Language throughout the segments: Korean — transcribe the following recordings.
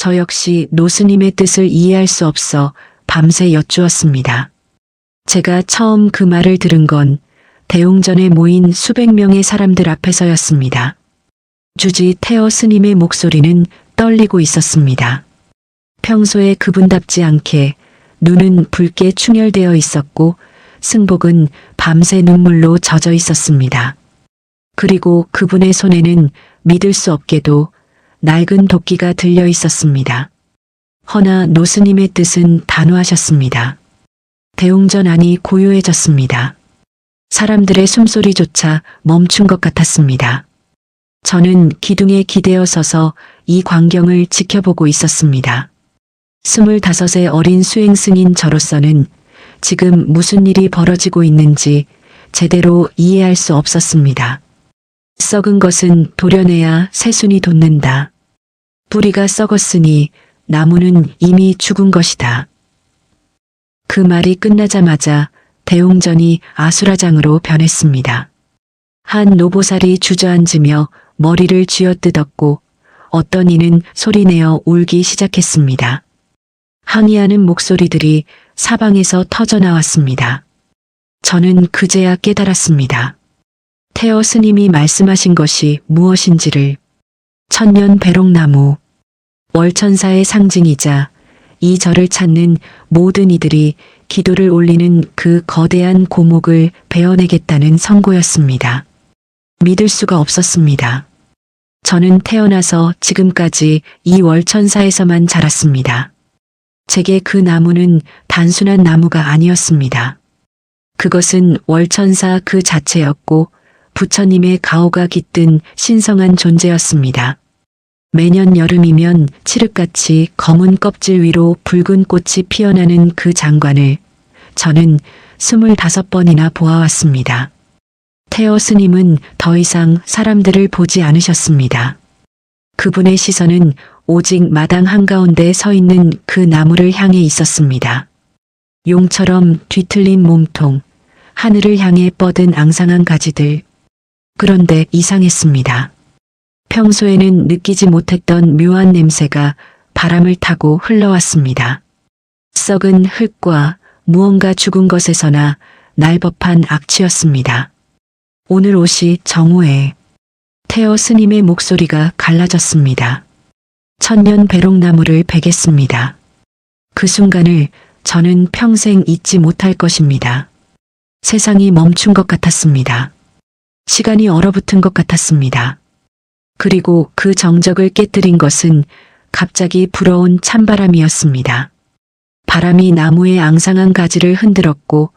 저 역시 노스님의 뜻을 이해할 수 없어 밤새 여쭈었습니다. 제가 처음 그 말을 들은 건 대웅전에 모인 수백 명의 사람들 앞에서였습니다. 주지 태어 스님의 목소리는 떨리고 있었습니다. 평소에 그분답지 않게 눈은 붉게 충혈되어 있었고 승복은 밤새 눈물로 젖어 있었습니다. 그리고 그분의 손에는 믿을 수 없게도 낡은 도끼가 들려 있었습니다. 허나 노스님의 뜻은 단호하셨습니다. 대웅전 안이 고요해졌습니다. 사람들의 숨소리조차 멈춘 것 같았습니다. 저는 기둥에 기대어 서서 이 광경을 지켜보고 있었습니다. 25의 어린 수행승인 저로서는 지금 무슨 일이 벌어지고 있는지 제대로 이해할 수 없었습니다. 썩은 것은 도려내야 새순이 돋는다. 뿌리가 썩었으니 나무는 이미 죽은 것이다. 그 말이 끝나자마자 대웅전이 아수라장으로 변했습니다. 한 노보살이 주저앉으며 머리를 쥐어뜯었고 어떤 이는 소리내어 울기 시작했습니다. 항의하는 목소리들이 사방에서 터져나왔습니다. 저는 그제야 깨달았습니다. 태어 스님이 말씀하신 것이 무엇인지를. 천년 배롱나무, 월천사의 상징이자 이 절을 찾는 모든 이들이 기도를 올리는 그 거대한 고목을 베어내겠다는 선고였습니다. 믿을 수가 없었습니다. 저는 태어나서 지금까지 이 월천사에서만 자랐습니다. 제게 그 나무는 단순한 나무가 아니었습니다. 그것은 월천사 그 자체였고 부처님의 가오가 깃든 신성한 존재였습니다. 매년 여름이면 칠흑같이 검은 껍질 위로 붉은 꽃이 피어나는 그 장관을 저는 25번이나 보아왔습니다. 태어 스님은 더 이상 사람들을 보지 않으셨습니다. 그분의 시선은 오직 마당 한가운데 서 있는 그 나무를 향해 있었습니다. 용처럼 뒤틀린 몸통, 하늘을 향해 뻗은 앙상한 가지들. 그런데 이상했습니다. 평소에는 느끼지 못했던 묘한 냄새가 바람을 타고 흘러왔습니다. 썩은 흙과 무언가 죽은 것에서나 날법한 악취였습니다. 오늘 옷이 정오에. 태어 스님의 목소리가 갈라졌습니다. 천년 배롱나무를 베겠습니다. 그 순간을 저는 평생 잊지 못할 것입니다. 세상이 멈춘 것 같았습니다. 시간이 얼어붙은 것 같았습니다. 그리고 그 정적을 깨뜨린 것은 갑자기 불어온 찬바람이었습니다. 바람이 나무의 앙상한 가지를 흔들었고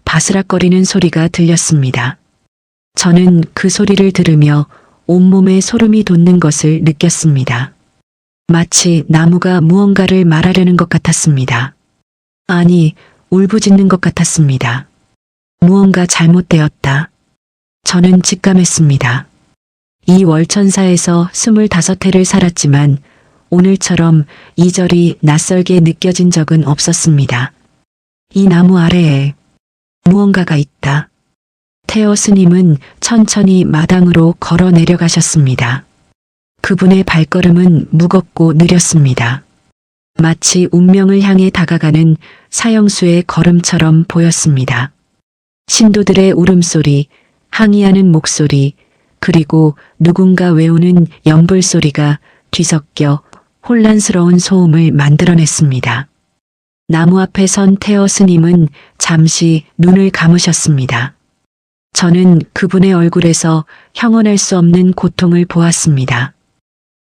바스락거리는 소리가 들렸습니다. 저는 그 소리를 들으며 온몸에 소름이 돋는 것을 느꼈습니다. 마치 나무가 무언가를 말하려는 것 같았습니다. 아니, 울부짖는 것 같았습니다. 무언가 잘못되었다. 저는 직감했습니다. 이 월천사에서 25해를 살았지만 오늘처럼 이 절이 낯설게 느껴진 적은 없었습니다. 이 나무 아래에 무언가가 있다. 태어 스님은 천천히 마당으로 걸어 내려가셨습니다. 그분의 발걸음은 무겁고 느렸습니다. 마치 운명을 향해 다가가는 사형수의 걸음처럼 보였습니다. 신도들의 울음소리, 항의하는 목소리, 그리고 누군가 외우는 연불소리가 뒤섞여 혼란스러운 소음을 만들어냈습니다. 나무 앞에 선 태어 스님은 잠시 눈을 감으셨습니다. 저는 그분의 얼굴에서 형언할 수 없는 고통을 보았습니다.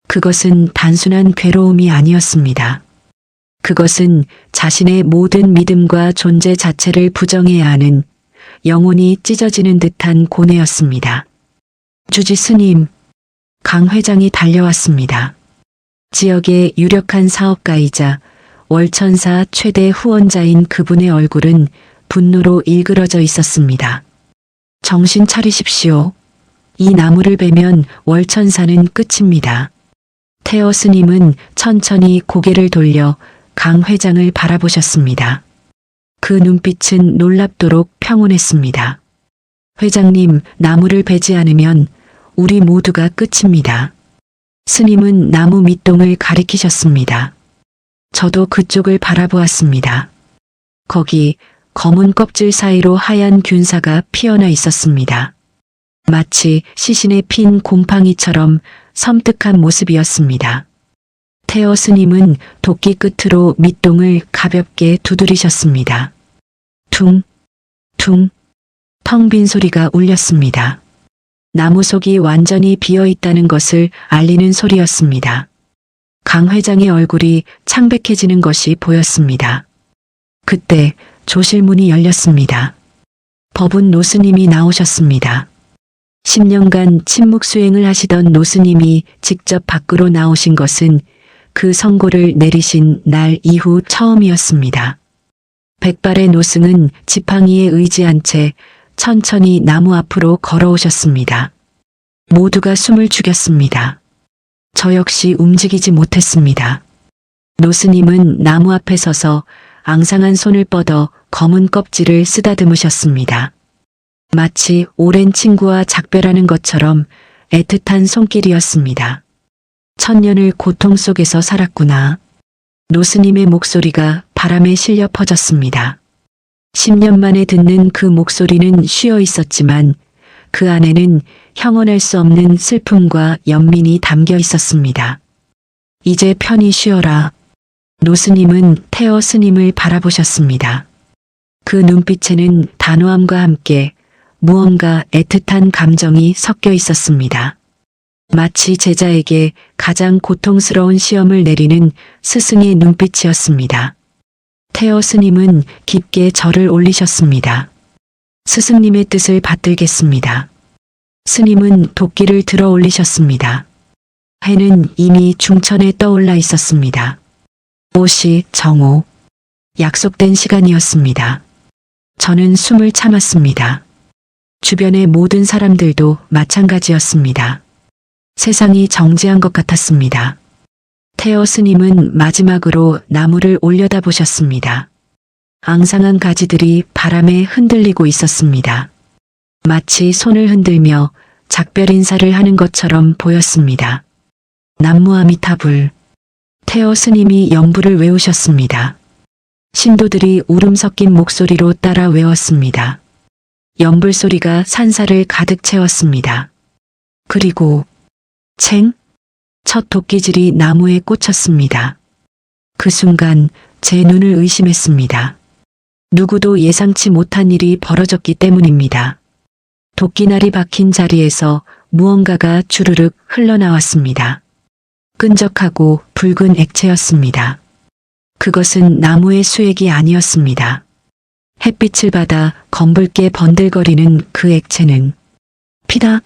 그것은 단순한 괴로움이 아니었습니다. 그것은 자신의 모든 믿음과 존재 자체를 부정해야 하는 영혼이 찢어지는 듯한 고뇌였습니다. 주지 스님, 강 회장이 달려왔습니다. 지역의 유력한 사업가이자 월천사 최대 후원자인 그분의 얼굴은 분노로 일그러져 있었습니다. 정신 차리십시오. 이 나무를 베면 월천사는 끝입니다. 태어 스님은 천천히 고개를 돌려 강 회장을 바라보셨습니다. 그 눈빛은 놀랍도록 평온했습니다. 회장님, 나무를 베지 않으면 우리 모두가 끝입니다. 스님은 나무 밑동을 가리키셨습니다. 저도 그쪽을 바라보았습니다. 거기 검은 껍질 사이로 하얀 균사가 피어나 있었습니다. 마치 시신에 핀 곰팡이처럼 섬뜩한 모습이었습니다. 태어 스님은 도끼 끝으로 밑동을 가볍게 두드리셨습니다. 퉁, 퉁, 텅 빈 소리가 울렸습니다. 나무 속이 완전히 비어 있다는 것을 알리는 소리였습니다. 강 회장의 얼굴이 창백해지는 것이 보였습니다. 그때 조실문이 열렸습니다. 법운 노스님이 나오셨습니다. 10년간 침묵 수행을 하시던 노스님이 직접 밖으로 나오신 것은 그 선고를 내리신 날 이후 처음이었습니다. 백발의 노승은 지팡이에 의지한 채 천천히 나무 앞으로 걸어오셨습니다. 모두가 숨을 죽였습니다. 저 역시 움직이지 못했습니다. 노스님은 나무 앞에 서서 앙상한 손을 뻗어 검은 껍질을 쓰다듬으셨습니다. 마치 오랜 친구와 작별하는 것처럼 애틋한 손길이었습니다. 천년을 고통 속에서 살았구나. 노스님의 목소리가 바람에 실려 퍼졌습니다. 10년 만에 듣는 그 목소리는 쉬어 있었지만 그 안에는 형언할 수 없는 슬픔과 연민이 담겨 있었습니다. 이제 편히 쉬어라. 노스님은 태어 스님을 바라보셨습니다. 그 눈빛에는 단호함과 함께 무언가 애틋한 감정이 섞여 있었습니다. 마치 제자에게 가장 고통스러운 시험을 내리는 스승의 눈빛이었습니다. 태어 스님은 깊게 절을 올리셨습니다. 스승님의 뜻을 받들겠습니다. 스님은 도끼를 들어 올리셨습니다. 해는 이미 중천에 떠올라 있었습니다. 오시 정오. 약속된 시간이었습니다. 저는 숨을 참았습니다. 주변의 모든 사람들도 마찬가지였습니다. 세상이 정지한 것 같았습니다. 태어 스님은 마지막으로 나무를 올려다보셨습니다. 앙상한 가지들이 바람에 흔들리고 있었습니다. 마치 손을 흔들며 작별 인사를 하는 것처럼 보였습니다. 남무아미타불. 태어 스님이 연부를 외우셨습니다. 신도들이 울음 섞인 목소리로 따라 외웠습니다. 연불 소리가 산사를 가득 채웠습니다. 그리고 챙! 첫 도끼질이 나무에 꽂혔습니다. 그 순간 제 눈을 의심했습니다. 누구도 예상치 못한 일이 벌어졌기 때문입니다. 도끼날이 박힌 자리에서 무언가가 주르륵 흘러나왔습니다. 끈적하고 붉은 액체였습니다. 그것은 나무의 수액이 아니었습니다. 햇빛을 받아 검붉게 번들거리는 그 액체는 피다.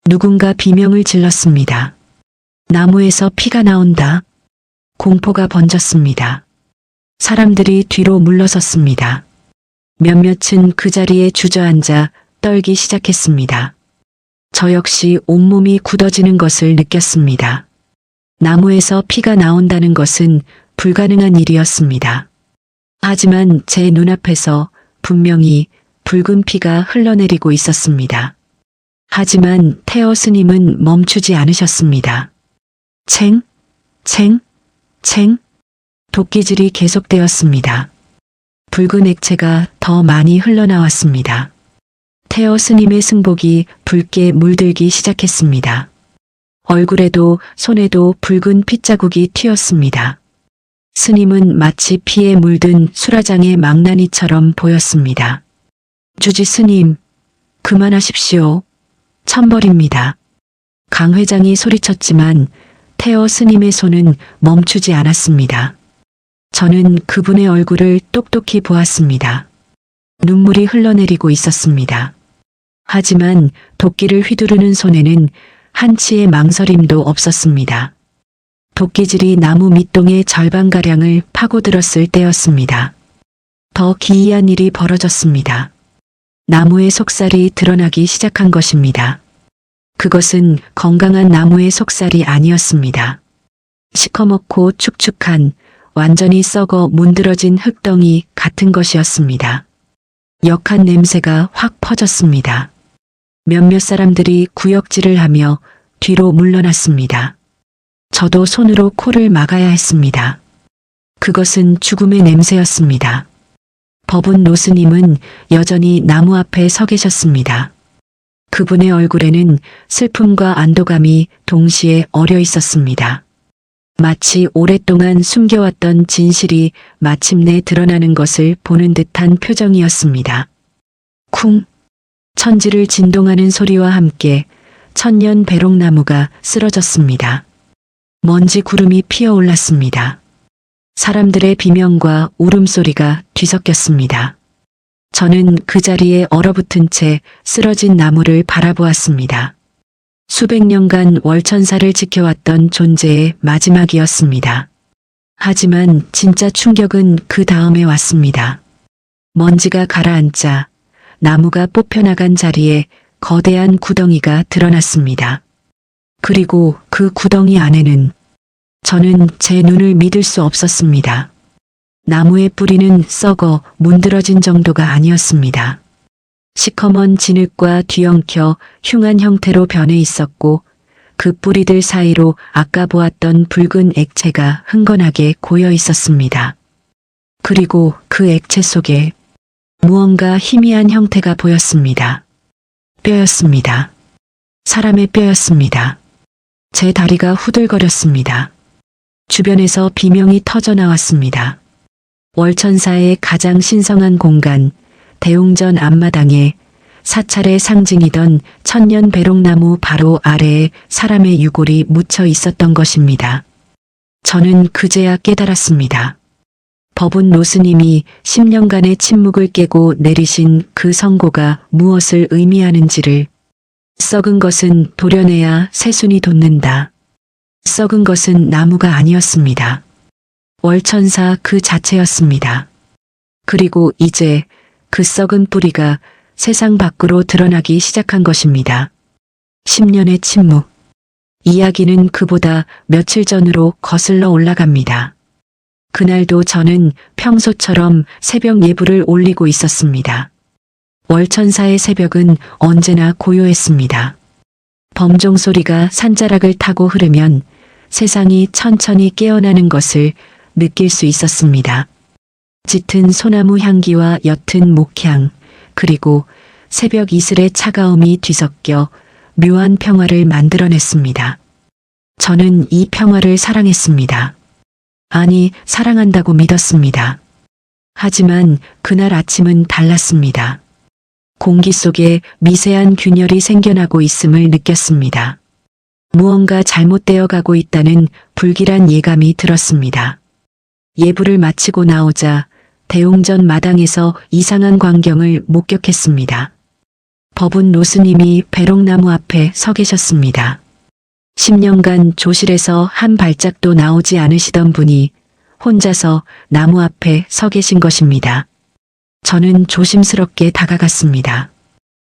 누군가 비명을 질렀습니다. 나무에서 피가 나온다. 공포가 번졌습니다. 사람들이 뒤로 물러섰습니다. 몇몇은 그 자리에 주저앉아 떨기 시작했습니다. 저 역시 온몸이 굳어지는 것을 느꼈습니다. 나무에서 피가 나온다는 것은 불가능한 일이었습니다. 하지만 제 눈앞에서 분명히 붉은 피가 흘러내리고 있었습니다. 하지만 태어 스님은 멈추지 않으셨습니다. 챙, 챙, 챙. 도끼질이 계속되었습니다. 붉은 액체가 더 많이 흘러나왔습니다. 태어 스님의 승복이 붉게 물들기 시작했습니다. 얼굴에도 손에도 붉은 핏자국이 튀었습니다. 스님은 마치 피에 물든 수라장의 망나니처럼 보였습니다. 주지 스님, 그만하십시오. 천벌입니다. 강 회장이 소리쳤지만 태어 스님의 손은 멈추지 않았습니다. 저는 그분의 얼굴을 똑똑히 보았습니다. 눈물이 흘러내리고 있었습니다. 하지만 도끼를 휘두르는 손에는 한치의 망설임도 없었습니다. 도끼질이 나무 밑동의 절반가량을 파고들었을 때였습니다. 더 기이한 일이 벌어졌습니다. 나무의 속살이 드러나기 시작한 것입니다. 그것은 건강한 나무의 속살이 아니었습니다. 시커멓고 축축한 완전히 썩어 문드러진 흙덩이 같은 것이었습니다. 역한 냄새가 확 퍼졌습니다. 몇몇 사람들이 구역질을 하며 뒤로 물러났습니다. 저도 손으로 코를 막아야 했습니다. 그것은 죽음의 냄새였습니다. 법운 노스님은 여전히 나무 앞에 서 계셨습니다. 그분의 얼굴에는 슬픔과 안도감이 동시에 어려 있었습니다. 마치 오랫동안 숨겨왔던 진실이 마침내 드러나는 것을 보는 듯한 표정이었습니다. 쿵! 천지를 진동하는 소리와 함께 천년 배롱나무가 쓰러졌습니다. 먼지 구름이 피어올랐습니다. 사람들의 비명과 울음소리가 뒤섞였습니다. 저는 그 자리에 얼어붙은 채 쓰러진 나무를 바라보았습니다. 수백 년간 월천사를 지켜왔던 존재의 마지막이었습니다. 하지만 진짜 충격은 그 다음에 왔습니다. 먼지가 가라앉자 나무가 뽑혀나간 자리에 거대한 구덩이가 드러났습니다. 그리고 그 구덩이 안에는 저는 제 눈을 믿을 수 없었습니다. 나무의 뿌리는 썩어 문드러진 정도가 아니었습니다. 시커먼 진흙과 뒤엉켜 흉한 형태로 변해 있었고 그 뿌리들 사이로 아까 보았던 붉은 액체가 흥건하게 고여 있었습니다. 그리고 그 액체 속에 무언가 희미한 형태가 보였습니다. 뼈였습니다. 사람의 뼈였습니다. 제 다리가 후들거렸습니다. 주변에서 비명이 터져 나왔습니다. 월천사의 가장 신성한 공간, 대웅전 앞마당에 사찰의 상징이던 천년 배롱나무 바로 아래에 사람의 유골이 묻혀 있었던 것입니다. 저는 그제야 깨달았습니다. 법운 노스님이 10년간의 침묵을 깨고 내리신 그 선고가 무엇을 의미하는지를. 썩은 것은 도려내야 새순이 돋는다. 썩은 것은 나무가 아니었습니다. 월천사 그 자체였습니다. 그리고 이제 그 썩은 뿌리가 세상 밖으로 드러나기 시작한 것입니다. 10년의 침묵. 이야기는 그보다 며칠 전으로 거슬러 올라갑니다. 그날도 저는 평소처럼 새벽 예불을 올리고 있었습니다. 월천사의 새벽은 언제나 고요했습니다. 범종 소리가 산자락을 타고 흐르면 세상이 천천히 깨어나는 것을 느낄 수 있었습니다. 짙은 소나무 향기와 옅은 목향, 그리고 새벽 이슬의 차가움이 뒤섞여 묘한 평화를 만들어냈습니다. 저는 이 평화를 사랑했습니다. 아니, 사랑한다고 믿었습니다. 하지만 그날 아침은 달랐습니다. 공기 속에 미세한 균열이 생겨나고 있음을 느꼈습니다. 무언가 잘못되어 가고 있다는 불길한 예감이 들었습니다. 예불을 마치고 나오자 대웅전 마당에서 이상한 광경을 목격했습니다. 법운 노스님이 배롱나무 앞에 서 계셨습니다. 10년간 조실에서 한 발짝도 나오지 않으시던 분이 혼자서 나무 앞에 서 계신 것입니다. 저는 조심스럽게 다가갔습니다.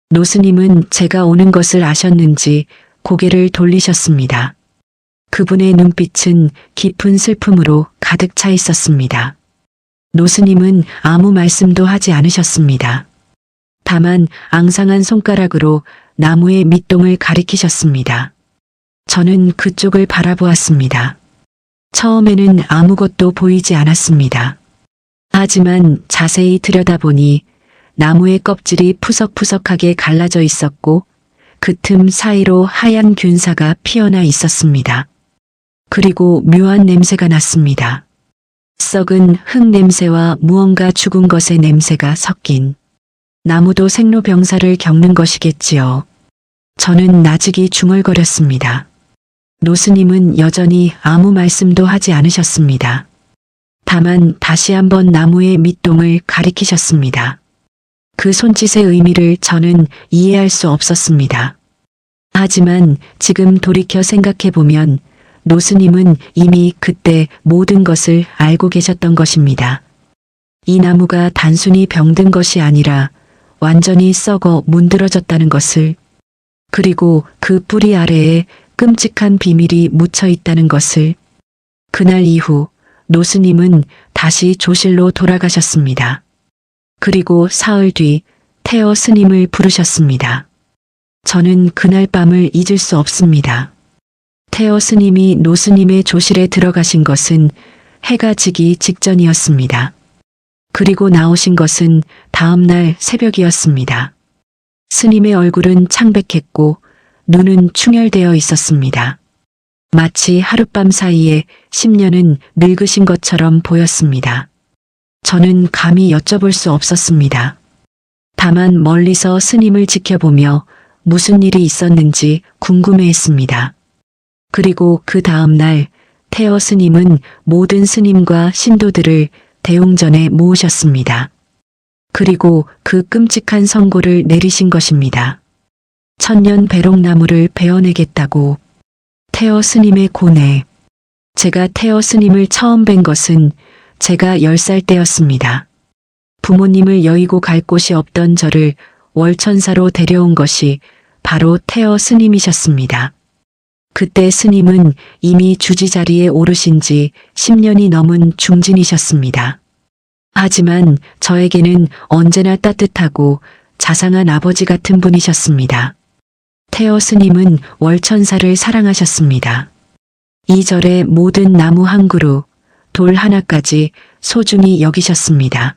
노스님은 제가 오는 것을 아셨는지 고개를 돌리셨습니다. 그분의 눈빛은 깊은 슬픔으로 가득 차 있었습니다. 노스님은 아무 말씀도 하지 않으셨습니다. 다만 앙상한 손가락으로 나무의 밑동을 가리키셨습니다. 저는 그쪽을 바라보았습니다. 처음에는 아무것도 보이지 않았습니다. 하지만 자세히 들여다보니 나무의 껍질이 푸석푸석하게 갈라져 있었고 그 틈 사이로 하얀 균사가 피어나 있었습니다. 그리고 묘한 냄새가 났습니다. 썩은 흙 냄새와 무언가 죽은 것의 냄새가 섞인. 나무도 생로병사를 겪는 것이겠지요. 저는 나직이 중얼거렸습니다. 노스님은 여전히 아무 말씀도 하지 않으셨습니다. 다만 다시 한번 나무의 밑동을 가리키셨습니다. 그 손짓의 의미를 저는 이해할 수 없었습니다. 하지만 지금 돌이켜 생각해보면 노스님은 이미 그때 모든 것을 알고 계셨던 것입니다. 이 나무가 단순히 병든 것이 아니라 완전히 썩어 문드러졌다는 것을, 그리고 그 뿌리 아래에 끔찍한 비밀이 묻혀 있다는 것을. 그날 이후 노스님은 다시 조실로 돌아가셨습니다. 그리고 사흘 뒤 태어 스님을 부르셨습니다. 저는 그날 밤을 잊을 수 없습니다. 태어 스님이 노스님의 조실에 들어가신 것은 해가 지기 직전이었습니다. 그리고 나오신 것은 다음 날 새벽이었습니다. 스님의 얼굴은 창백했고 눈은 충혈되어 있었습니다. 마치 하룻밤 사이에 10년은 늙으신 것처럼 보였습니다. 저는 감히 여쭤볼 수 없었습니다. 다만 멀리서 스님을 지켜보며 무슨 일이 있었는지 궁금해했습니다. 그리고 그 다음 날 태어 스님은 모든 스님과 신도들을 대웅전에 모으셨습니다. 그리고 그 끔찍한 선고를 내리신 것입니다. 천년 배롱나무를 베어내겠다고. 태어 스님의 고뇌. 제가 태어 스님을 처음 뵌 것은 제가 10살 때였습니다. 부모님을 여의고 갈 곳이 없던 저를 월천사로 데려온 것이 바로 태어 스님이셨습니다. 그때 스님은 이미 주지 자리에 오르신 지 10년이 넘은 중진이셨습니다. 하지만 저에게는 언제나 따뜻하고 자상한 아버지 같은 분이셨습니다. 태어 스님은 월천사를 사랑하셨습니다. 이 절의 모든 나무 한 그루, 돌 하나까지 소중히 여기셨습니다.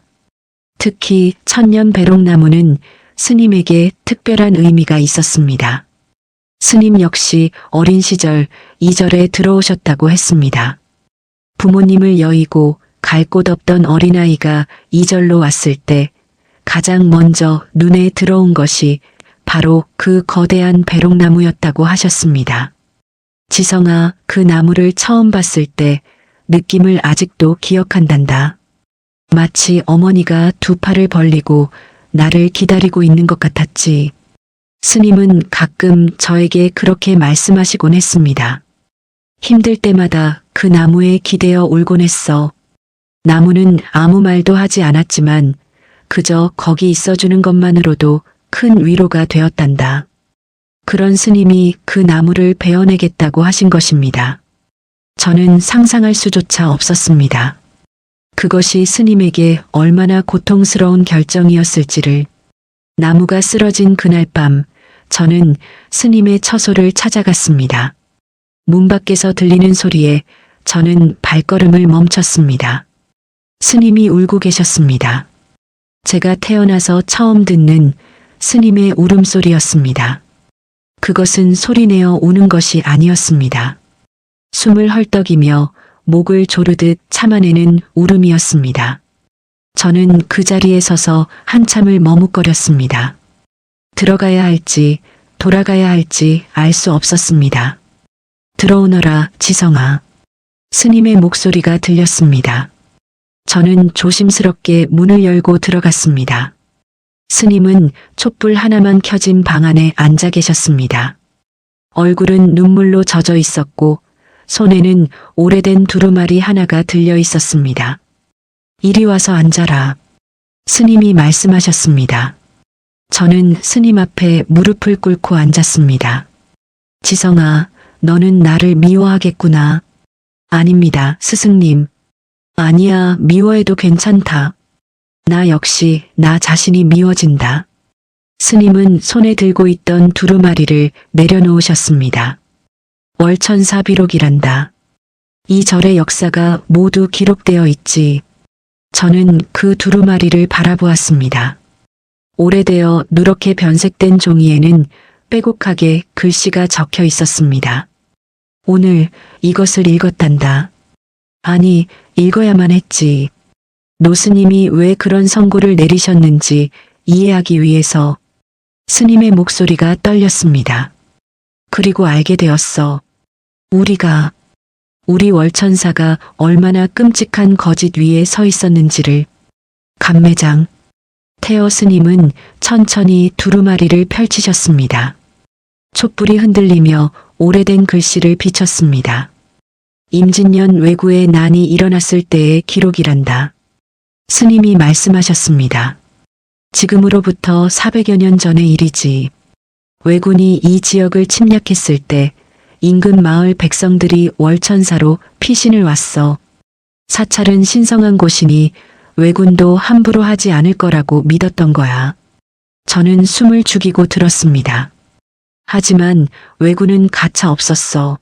특히 천년 배롱나무는 스님에게 특별한 의미가 있었습니다. 스님 역시 어린 시절 이 절에 들어오셨다고 했습니다. 부모님을 여의고 갈 곳 없던 어린아이가 이 절로 왔을 때 가장 먼저 눈에 들어온 것이 바로 그 거대한 배롱나무였다고 하셨습니다. 지성아, 그 나무를 처음 봤을 때 느낌을 아직도 기억한단다. 마치 어머니가 두 팔을 벌리고 나를 기다리고 있는 것 같았지. 스님은 가끔 저에게 그렇게 말씀하시곤 했습니다. 힘들 때마다 그 나무에 기대어 울곤 했어. 나무는 아무 말도 하지 않았지만 그저 거기 있어주는 것만으로도 큰 위로가 되었단다. 그런 스님이 그 나무를 베어내겠다고 하신 것입니다. 저는 상상할 수조차 없었습니다. 그것이 스님에게 얼마나 고통스러운 결정이었을지를. 나무가 쓰러진 그날 밤 저는 스님의 처소를 찾아갔습니다. 문 밖에서 들리는 소리에 저는 발걸음을 멈췄습니다. 스님이 울고 계셨습니다. 제가 태어나서 처음 듣는 스님의 울음소리였습니다. 그것은 소리내어 우는 것이 아니었습니다. 숨을 헐떡이며 목을 조르듯 참아내는 울음이었습니다. 저는 그 자리에 서서 한참을 머뭇거렸습니다. 들어가야 할지 돌아가야 할지 알 수 없었습니다. 들어오너라, 지성아. 스님의 목소리가 들렸습니다. 저는 조심스럽게 문을 열고 들어갔습니다. 스님은 촛불 하나만 켜진 방 안에 앉아 계셨습니다. 얼굴은 눈물로 젖어 있었고 손에는 오래된 두루마리 하나가 들려 있었습니다. 이리 와서 앉아라. 스님이 말씀하셨습니다. 저는 스님 앞에 무릎을 꿇고 앉았습니다. 지성아, 너는 나를 미워하겠구나. 아닙니다, 스승님. 아니야, 미워해도 괜찮다. 나 역시 나 자신이 미워진다. 스님은 손에 들고 있던 두루마리를 내려놓으셨습니다. 월천사비록이란다. 이 절의 역사가 모두 기록되어 있지. 저는 그 두루마리를 바라보았습니다. 오래되어 누렇게 변색된 종이에는 빼곡하게 글씨가 적혀 있었습니다. 오늘 이것을 읽었단다. 아니, 읽어야만 했지. 노스님이 왜 그런 선고를 내리셨는지 이해하기 위해서. 스님의 목소리가 떨렸습니다. 그리고 알게 되었어. 우리 월천사가 얼마나 끔찍한 거짓 위에 서 있었는지를. 감매장. 태어 스님은 천천히 두루마리를 펼치셨습니다. 촛불이 흔들리며 오래된 글씨를 비쳤습니다. 임진년 왜구의 난이 일어났을 때의 기록이란다. 스님이 말씀하셨습니다. 지금으로부터 400여 년 전의 일이지. 왜군이 이 지역을 침략했을 때 인근 마을 백성들이 월천사로 피신을 왔어. 사찰은 신성한 곳이니 왜군도 함부로 하지 않을 거라고 믿었던 거야. 저는 숨을 죽이고 들었습니다. 하지만 왜군은 가차 없었어.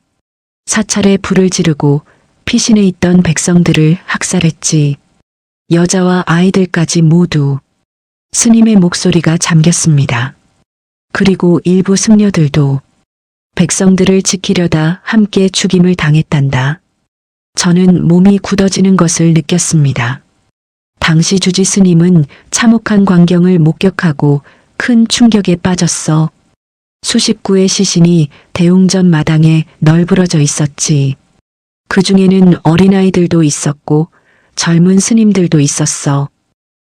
사찰에 불을 지르고 피신해 있던 백성들을 학살했지. 여자와 아이들까지 모두. 스님의 목소리가 잠겼습니다. 그리고 일부 승려들도 백성들을 지키려다 함께 죽임을 당했단다. 저는 몸이 굳어지는 것을 느꼈습니다. 당시 주지 스님은 참혹한 광경을 목격하고 큰 충격에 빠졌어. 수십 구의 시신이 대웅전 마당에 널브러져 있었지. 그 중에는 어린아이들도 있었고 젊은 스님들도 있었어.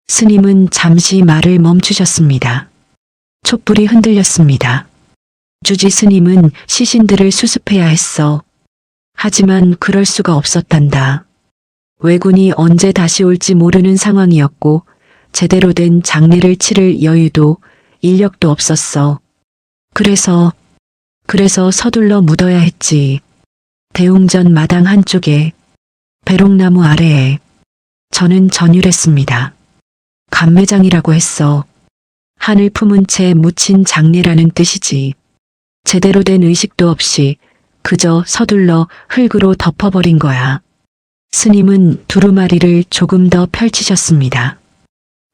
스님은 잠시 말을 멈추셨습니다. 촛불이 흔들렸습니다. 주지 스님은 시신들을 수습해야 했어. 하지만 그럴 수가 없었단다. 왜군이 언제 다시 올지 모르는 상황이었고 제대로 된 장례를 치를 여유도 인력도 없었어. 그래서 서둘러 묻어야 했지. 대웅전 마당 한쪽에 배롱나무 아래에. 저는 전율했습니다. 감매장이라고 했어. 한을 품은 채 묻힌 장례라는 뜻이지. 제대로 된 의식도 없이 그저 서둘러 흙으로 덮어버린 거야. 스님은 두루마리를 조금 더 펼치셨습니다.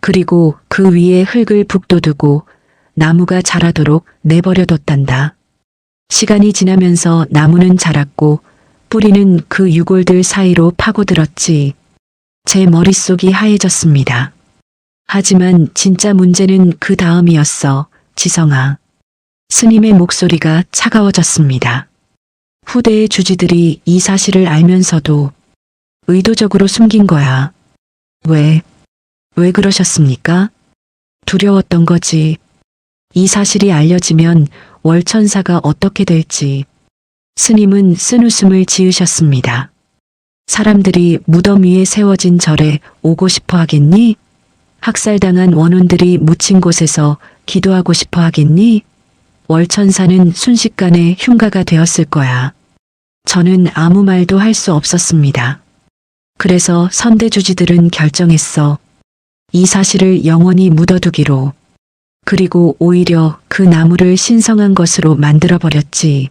그리고 그 위에 흙을 북돋우고 나무가 자라도록 내버려뒀단다. 시간이 지나면서 나무는 자랐고 뿌리는 그 유골들 사이로 파고들었지. 제 머릿속이 하얘졌습니다. 하지만 진짜 문제는 그 다음이었어, 지성아. 스님의 목소리가 차가워졌습니다. 후대의 주지들이 이 사실을 알면서도 의도적으로 숨긴 거야. 왜 그러셨습니까? 두려웠던 거지. 이 사실이 알려지면 월천사가 어떻게 될지. 스님은 쓴웃음을 지으셨습니다. 사람들이 무덤 위에 세워진 절에 오고 싶어 하겠니? 학살당한 원혼들이 묻힌 곳에서 기도하고 싶어 하겠니? 월천사는 순식간에 흉가가 되었을 거야. 저는 아무 말도 할 수 없었습니다. 그래서 선대주지들은 결정했어. 이 사실을 영원히 묻어두기로. 그리고 오히려 그 나무를 신성한 것으로 만들어버렸지.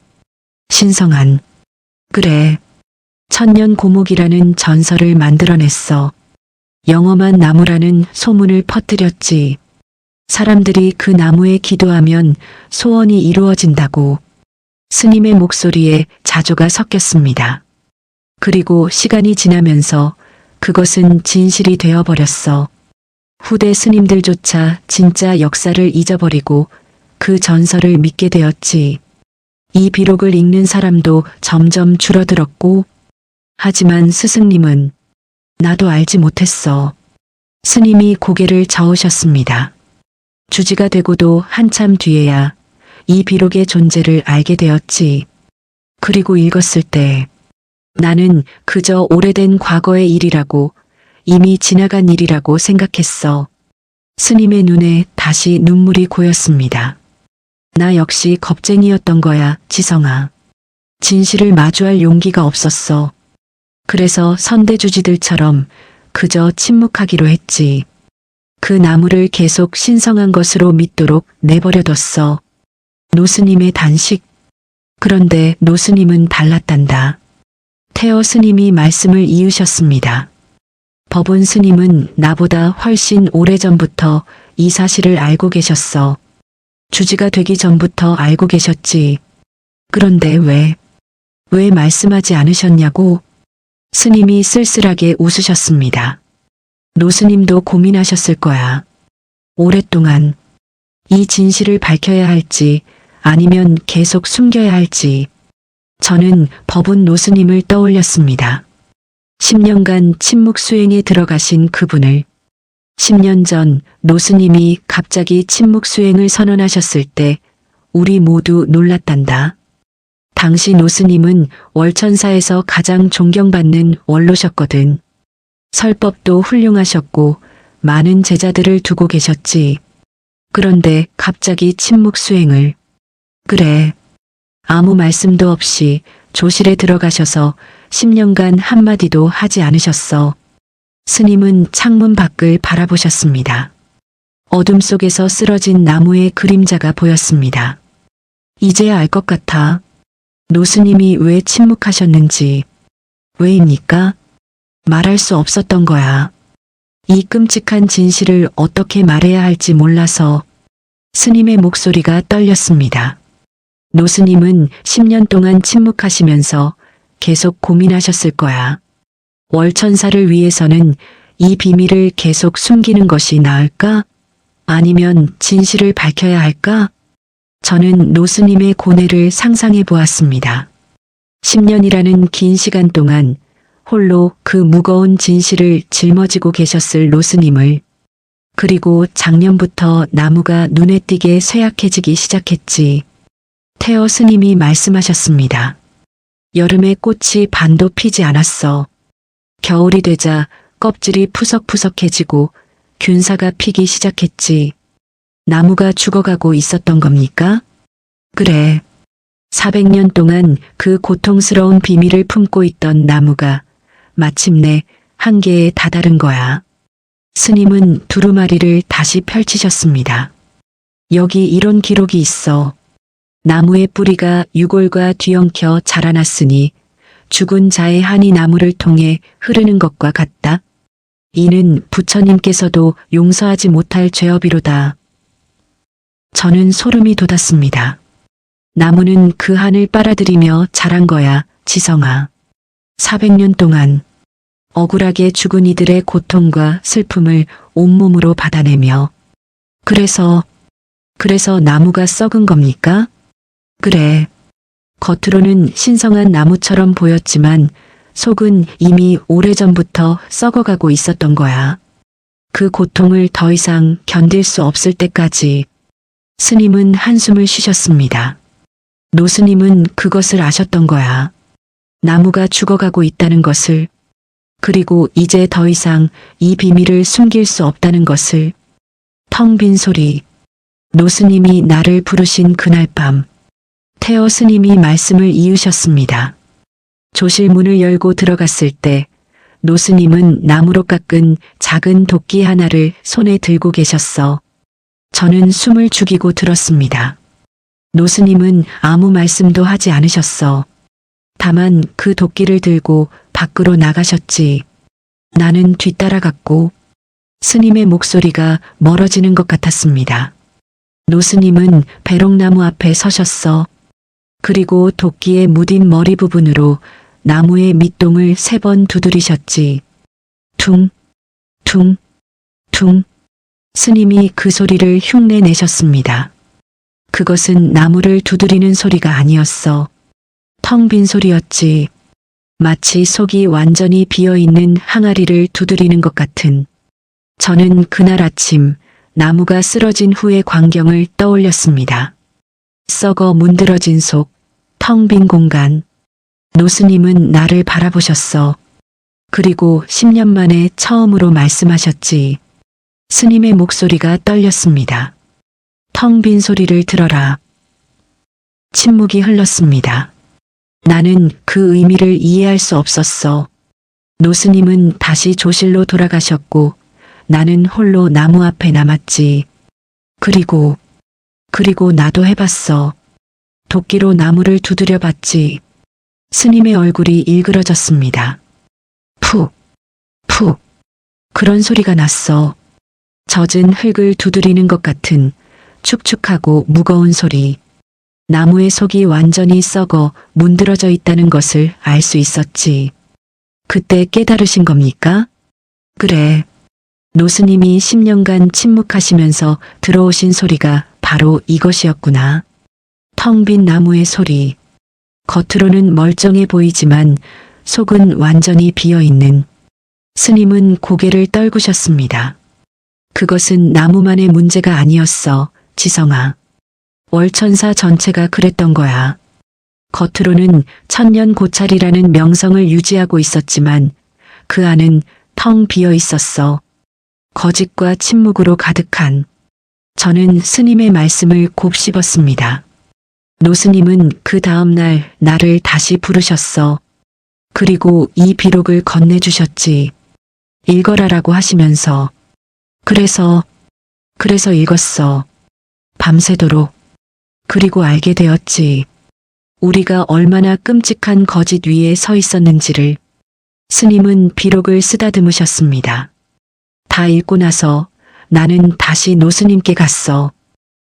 신성한. 그래. 천년 고목이라는 전설을 만들어냈어. 영험한 나무라는 소문을 퍼뜨렸지. 사람들이 그 나무에 기도하면 소원이 이루어진다고. 스님의 목소리에 자조가 섞였습니다. 그리고 시간이 지나면서 그것은 진실이 되어버렸어. 후대 스님들조차 진짜 역사를 잊어버리고 그 전설을 믿게 되었지. 이 비록을 읽는 사람도 점점 줄어들었고, 하지만 스승님은 나도 알지 못했어. 스님이 고개를 저으셨습니다. 주지가 되고도 한참 뒤에야 이 비록의 존재를 알게 되었지. 그리고 읽었을 때 나는 그저 오래된 과거의 일이라고, 이미 지나간 일이라고 생각했어. 스님의 눈에 다시 눈물이 고였습니다. 나 역시 겁쟁이였던 거야, 지성아. 진실을 마주할 용기가 없었어. 그래서 선대주지들처럼 그저 침묵하기로 했지. 그 나무를 계속 신성한 것으로 믿도록 내버려뒀어. 노스님의 단식. 그런데 노스님은 달랐단다. 태어 스님이 말씀을 이으셨습니다. 법운 스님은 나보다 훨씬 오래전부터 이 사실을 알고 계셨어. 주지가 되기 전부터 알고 계셨지. 그런데 왜 말씀하지 않으셨냐고? 스님이 쓸쓸하게 웃으셨습니다. 노스님도 고민하셨을 거야. 오랫동안 이 진실을 밝혀야 할지 아니면 계속 숨겨야 할지. 저는 법운 노스님을 떠올렸습니다. 10년간 침묵 수행에 들어가신 그분을. 10년 전 노스님이 갑자기 침묵 수행을 선언하셨을 때 우리 모두 놀랐단다. 당시 노스님은 월천사에서 가장 존경받는 원로셨거든. 설법도 훌륭하셨고 많은 제자들을 두고 계셨지. 그런데 갑자기 침묵 수행을. 그래. 아무 말씀도 없이 조실에 들어가셔서 10년간 한마디도 하지 않으셨어. 스님은 창문 밖을 바라보셨습니다. 어둠 속에서 쓰러진 나무의 그림자가 보였습니다. 이제야 알 것 같아. 노스님이 왜 침묵하셨는지, 왜입니까? 말할 수 없었던 거야. 이 끔찍한 진실을 어떻게 말해야 할지 몰라서 스님의 목소리가 떨렸습니다. 노스님은 10년 동안 침묵하시면서 계속 고민하셨을 거야. 월천사를 위해서는 이 비밀을 계속 숨기는 것이 나을까? 아니면 진실을 밝혀야 할까? 저는 노스님의 고뇌를 상상해 보았습니다. 10년이라는 긴 시간 동안 홀로 그 무거운 진실을 짊어지고 계셨을 노스님을, 그리고 작년부터 나무가 눈에 띄게 쇠약해지기 시작했지. 태어 스님이 말씀하셨습니다. 여름에 꽃이 반도 피지 않았어. 겨울이 되자 껍질이 푸석푸석해지고 균사가 피기 시작했지. 나무가 죽어가고 있었던 겁니까? 그래. 400년 동안 그 고통스러운 비밀을 품고 있던 나무가 마침내 한계에 다다른 거야. 스님은 두루마리를 다시 펼치셨습니다. 여기 이런 기록이 있어. 나무의 뿌리가 유골과 뒤엉켜 자라났으니 죽은 자의 한이 나무를 통해 흐르는 것과 같다. 이는 부처님께서도 용서하지 못할 죄업이로다. 저는 소름이 돋았습니다. 나무는 그 한을 빨아들이며 자란 거야, 지성아. 400년 동안 억울하게 죽은 이들의 고통과 슬픔을 온몸으로 받아내며. 그래서 나무가 썩은 겁니까? 그래. 겉으로는 신성한 나무처럼 보였지만 속은 이미 오래전부터 썩어가고 있었던 거야. 그 고통을 더 이상 견딜 수 없을 때까지. 스님은 한숨을 쉬셨습니다. 노스님은 그것을 아셨던 거야. 나무가 죽어가고 있다는 것을, 그리고 이제 더 이상 이 비밀을 숨길 수 없다는 것을. 텅 빈 소리. 노스님이 나를 부르신 그날 밤, 태어 스님이 말씀을 이으셨습니다. 조실 문을 열고 들어갔을 때 노스님은 나무로 깎은 작은 도끼 하나를 손에 들고 계셨어. 저는 숨을 죽이고 들었습니다. 노스님은 아무 말씀도 하지 않으셨어. 다만 그 도끼를 들고 밖으로 나가셨지. 나는 뒤따라갔고 스님의 목소리가 멀어지는 것 같았습니다. 노스님은 배롱나무 앞에 서셨어. 그리고 도끼에 묻은 머리 부분으로 나무의 밑동을 3번 두드리셨지. 퉁, 퉁, 퉁. 스님이 그 소리를 흉내 내셨습니다. 그것은 나무를 두드리는 소리가 아니었어. 텅 빈 소리였지. 마치 속이 완전히 비어있는 항아리를 두드리는 것 같은. 저는 그날 아침 나무가 쓰러진 후의 광경을 떠올렸습니다. 썩어 문드러진 속, 텅 빈 공간. 노스님은 나를 바라보셨어. 그리고 10년 만에 처음으로 말씀하셨지. 스님의 목소리가 떨렸습니다. 텅 빈 소리를 들어라. 침묵이 흘렀습니다. 나는 그 의미를 이해할 수 없었어. 노스님은 다시 조실로 돌아가셨고 나는 홀로 나무 앞에 남았지. 그리고 나도 해봤어. 도끼로 나무를 두드려 봤지. 스님의 얼굴이 일그러졌습니다. 푹, 푹. 그런 소리가 났어. 젖은 흙을 두드리는 것 같은 축축하고 무거운 소리. 나무의 속이 완전히 썩어 문드러져 있다는 것을 알 수 있었지. 그때 깨달으신 겁니까? 그래. 노스님이 10년간 침묵하시면서 들어오신 소리가 바로 이것이었구나. 텅 빈 나무의 소리. 겉으로는 멀쩡해 보이지만 속은 완전히 비어있는. 스님은 고개를 떨구셨습니다. 그것은 나무만의 문제가 아니었어, 지성아. 월천사 전체가 그랬던 거야. 겉으로는 천년 고찰이라는 명성을 유지하고 있었지만 그 안은 텅 비어 있었어. 거짓과 침묵으로 가득한. 저는 스님의 말씀을 곱씹었습니다. 노스님은 그 다음날 나를 다시 부르셨어. 그리고 이 비록을 건네주셨지. 읽어라라고 하시면서. 그래서 읽었어. 밤새도록. 그리고 알게 되었지. 우리가 얼마나 끔찍한 거짓 위에 서 있었는지를 스님은 비록을 쓰다듬으셨습니다. 다 읽고 나서 나는 다시 노스님께 갔어.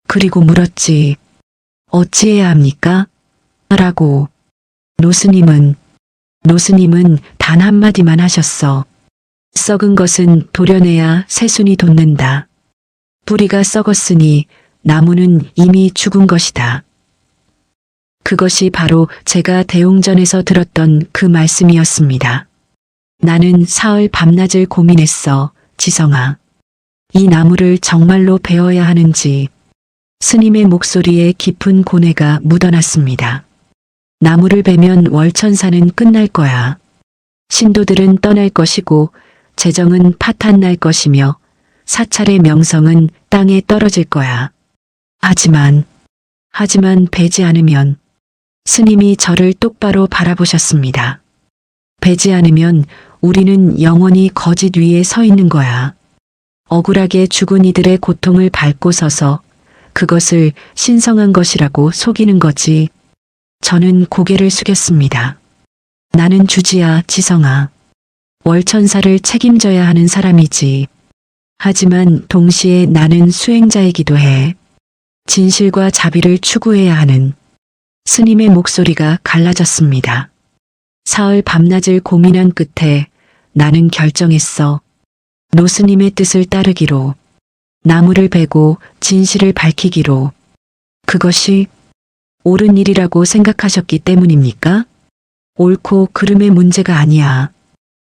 그리고 물었지. 어찌해야 합니까? 라고. 노스님은 단 한마디만 하셨어. 썩은 것은 도려내야 새순이 돋는다. 뿌리가 썩었으니 나무는 이미 죽은 것이다. 그것이 바로 제가 대웅전에서 들었던 그 말씀이었습니다. 나는 사흘 밤낮을 고민했어, 지성아. 이 나무를 정말로 베어야 하는지. 스님의 목소리에 깊은 고뇌가 묻어났습니다. 나무를 베면 월천사는 끝날 거야. 신도들은 떠날 것이고 재정은 파탄날 것이며 사찰의 명성은 땅에 떨어질 거야. 하지만 베지 않으면. 스님이 저를 똑바로 바라보셨습니다. 베지 않으면 우리는 영원히 거짓 위에 서 있는 거야. 억울하게 죽은 이들의 고통을 밟고 서서 그것을 신성한 것이라고 속이는 거지. 저는 고개를 숙였습니다. 나는 주지야, 지성아. 월천사를 책임져야 하는 사람이지. 하지만 동시에 나는 수행자이기도 해. 진실과 자비를 추구해야 하는. 스님의 목소리가 갈라졌습니다. 사흘 밤낮을 고민한 끝에 나는 결정했어. 노스님의 뜻을 따르기로. 나무를 베고 진실을 밝히기로. 그것이 옳은 일이라고 생각하셨기 때문입니까? 옳고 그름의 문제가 아니야.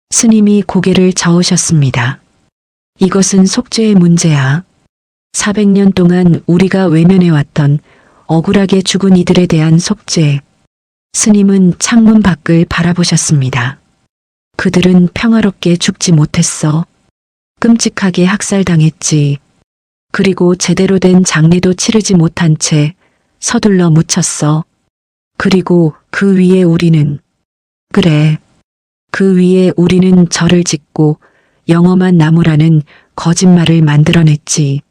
스님이 고개를 저으셨습니다. 이것은 속죄의 문제야. 400년 동안 우리가 외면해왔던 억울하게 죽은 이들에 대한 속죄. 스님은 창문 밖을 바라보셨습니다. 그들은 평화롭게 죽지 못했어. 끔찍하게 학살당했지. 그리고 제대로 된 장례도 치르지 못한 채 서둘러 묻혔어. 그리고 그 위에 우리는, 그래, 그 위에 우리는 절을 짓고 영험한 나무라는 거짓말을 만들어냈지.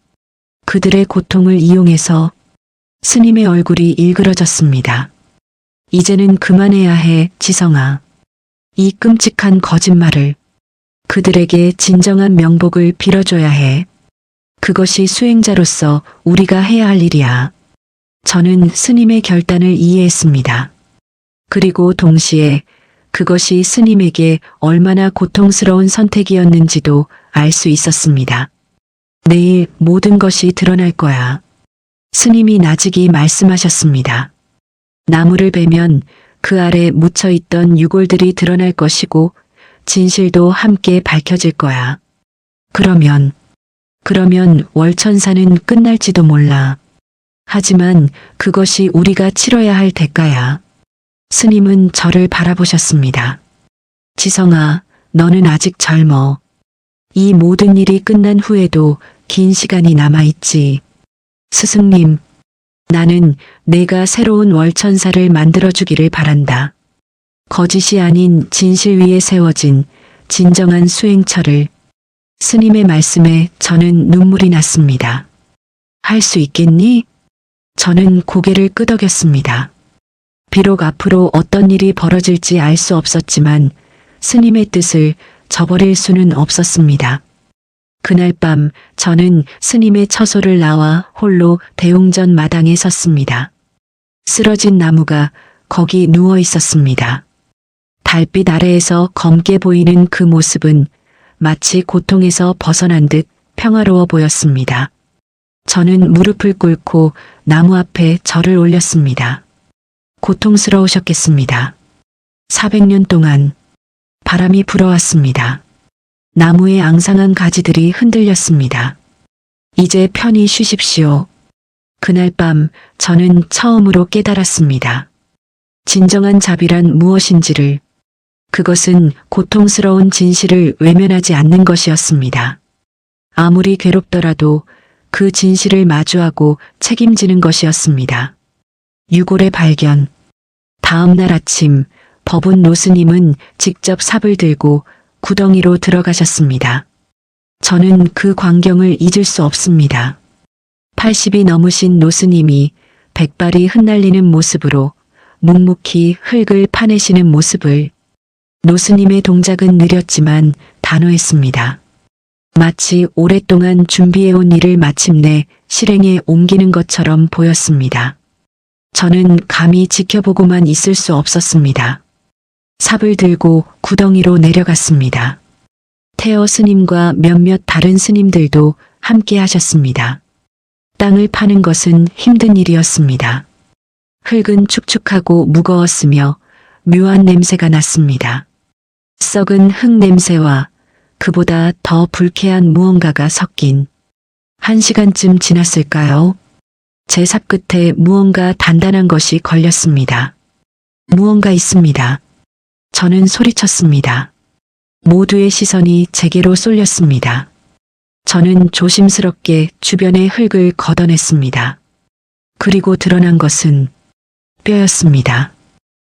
그들의 고통을 이용해서. 스님의 얼굴이 일그러졌습니다. 이제는 그만해야 해, 지성아. 이 끔찍한 거짓말을. 그들에게 진정한 명복을 빌어줘야 해. 그것이 수행자로서 우리가 해야 할 일이야. 저는 스님의 결단을 이해했습니다. 그리고 동시에 그것이 스님에게 얼마나 고통스러운 선택이었는지도 알 수 있었습니다. 내일 모든 것이 드러날 거야. 스님이 나직이 말씀하셨습니다. 나무를 베면 그 아래 묻혀있던 유골들이 드러날 것이고 진실도 함께 밝혀질 거야. 그러면 월천사는 끝날지도 몰라. 하지만 그것이 우리가 치러야 할 대가야. 스님은 저를 바라보셨습니다. 지성아, 너는 아직 젊어. 이 모든 일이 끝난 후에도 긴 시간이 남아있지. 스승님, 나는 내가 새로운 월천사를 만들어주기를 바란다. 거짓이 아닌 진실 위에 세워진 진정한 수행처를. 스님의 말씀에 저는 눈물이 났습니다. 할 수 있겠니? 저는 고개를 끄덕였습니다. 비록 앞으로 어떤 일이 벌어질지 알 수 없었지만 스님의 뜻을 저버릴 수는 없었습니다. 그날 밤 저는 스님의 처소를 나와 홀로 대웅전 마당에 섰습니다. 쓰러진 나무가 거기 누워 있었습니다. 달빛 아래에서 검게 보이는 그 모습은 마치 고통에서 벗어난 듯 평화로워 보였습니다. 저는 무릎을 꿇고 나무 앞에 절을 올렸습니다. 고통스러우셨겠습니다. 400년 동안 바람이 불어왔습니다. 나무의 앙상한 가지들이 흔들렸습니다. 이제 편히 쉬십시오. 그날 밤 저는 처음으로 깨달았습니다. 진정한 자비란 무엇인지를. 그것은 고통스러운 진실을 외면하지 않는 것이었습니다. 아무리 괴롭더라도 그 진실을 마주하고 책임지는 것이었습니다. 유골의 발견. 다음 날 아침 법운 노스님은 직접 삽을 들고 구덩이로 들어가셨습니다. 저는 그 광경을 잊을 수 없습니다. 80이 넘으신 노스님이 백발이 흩날리는 모습으로 묵묵히 흙을 파내시는 모습을. 노스님의 동작은 느렸지만 단호했습니다. 마치 오랫동안 준비해온 일을 마침내 실행에 옮기는 것처럼 보였습니다. 저는 감히 지켜보고만 있을 수 없었습니다. 삽을 들고 구덩이로 내려갔습니다. 태어 스님과 몇몇 다른 스님들도 함께 하셨습니다. 땅을 파는 것은 힘든 일이었습니다. 흙은 축축하고 무거웠으며 묘한 냄새가 났습니다. 썩은 흙 냄새와 그보다 더 불쾌한 무언가가 섞인. 1시간쯤 지났을까요? 제 삽 끝에 무언가 단단한 것이 걸렸습니다. 무언가 있습니다. 저는 소리쳤습니다. 모두의 시선이 제게로 쏠렸습니다. 저는 조심스럽게 주변의 흙을 걷어냈습니다. 그리고 드러난 것은 뼈였습니다.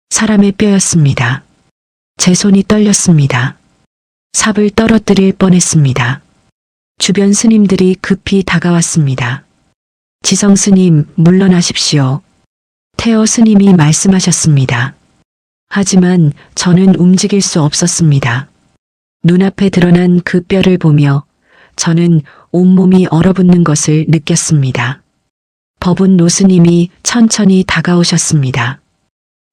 사람의 뼈였습니다. 제 손이 떨렸습니다. 삽을 떨어뜨릴 뻔했습니다. 주변 스님들이 급히 다가왔습니다. 지성 스님, 물러나십시오. 태어 스님이 말씀하셨습니다. 하지만 저는 움직일 수 없었습니다. 눈앞에 드러난 그 뼈를 보며 저는 온몸이 얼어붙는 것을 느꼈습니다. 법운 노스님이 천천히 다가오셨습니다.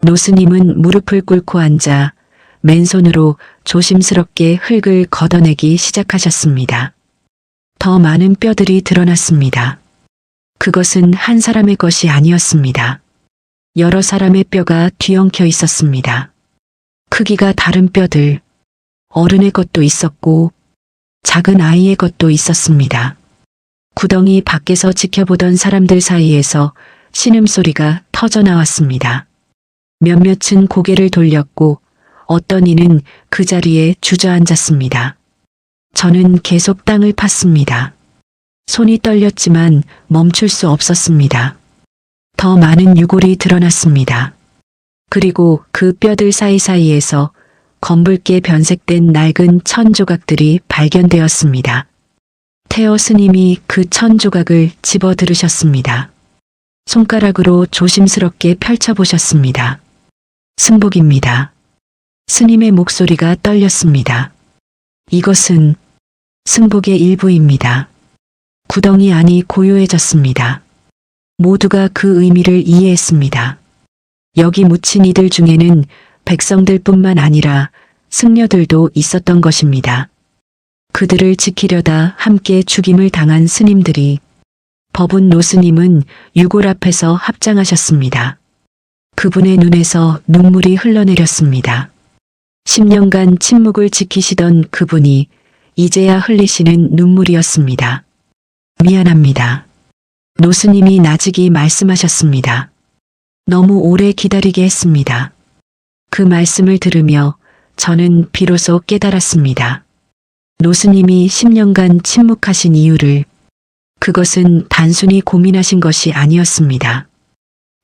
노스님은 무릎을 꿇고 앉아 맨손으로 조심스럽게 흙을 걷어내기 시작하셨습니다. 더 많은 뼈들이 드러났습니다. 그것은 한 사람의 것이 아니었습니다. 여러 사람의 뼈가 뒤엉켜 있었습니다. 크기가 다른 뼈들, 어른의 것도 있었고 작은 아이의 것도 있었습니다. 구덩이 밖에서 지켜보던 사람들 사이에서 신음소리가 터져 나왔습니다. 몇몇은 고개를 돌렸고 어떤 이는 그 자리에 주저앉았습니다. 저는 계속 땅을 팠습니다. 손이 떨렸지만 멈출 수 없었습니다. 더 많은 유골이 드러났습니다. 그리고 그 뼈들 사이사이에서 검붉게 변색된 낡은 천 조각들이 발견되었습니다. 태어 스님이 그 천 조각을 집어 들으셨습니다. 손가락으로 조심스럽게 펼쳐보셨습니다. 승복입니다. 스님의 목소리가 떨렸습니다. 이것은 승복의 일부입니다. 구덩이 안이 고요해졌습니다. 모두가 그 의미를 이해했습니다. 여기 묻힌 이들 중에는 백성들뿐만 아니라 승려들도 있었던 것입니다. 그들을 지키려다 함께 죽임을 당한 스님들이. 법운 노스님은 유골 앞에서 합장하셨습니다. 그분의 눈에서 눈물이 흘러내렸습니다. 10년간 침묵을 지키시던 그분이 이제야 흘리시는 눈물이었습니다. 미안합니다. 노스님이 나직이 말씀하셨습니다. 너무 오래 기다리게 했습니다. 그 말씀을 들으며 저는 비로소 깨달았습니다. 노스님이 10년간 침묵하신 이유를. 그것은 단순히 고민하신 것이 아니었습니다.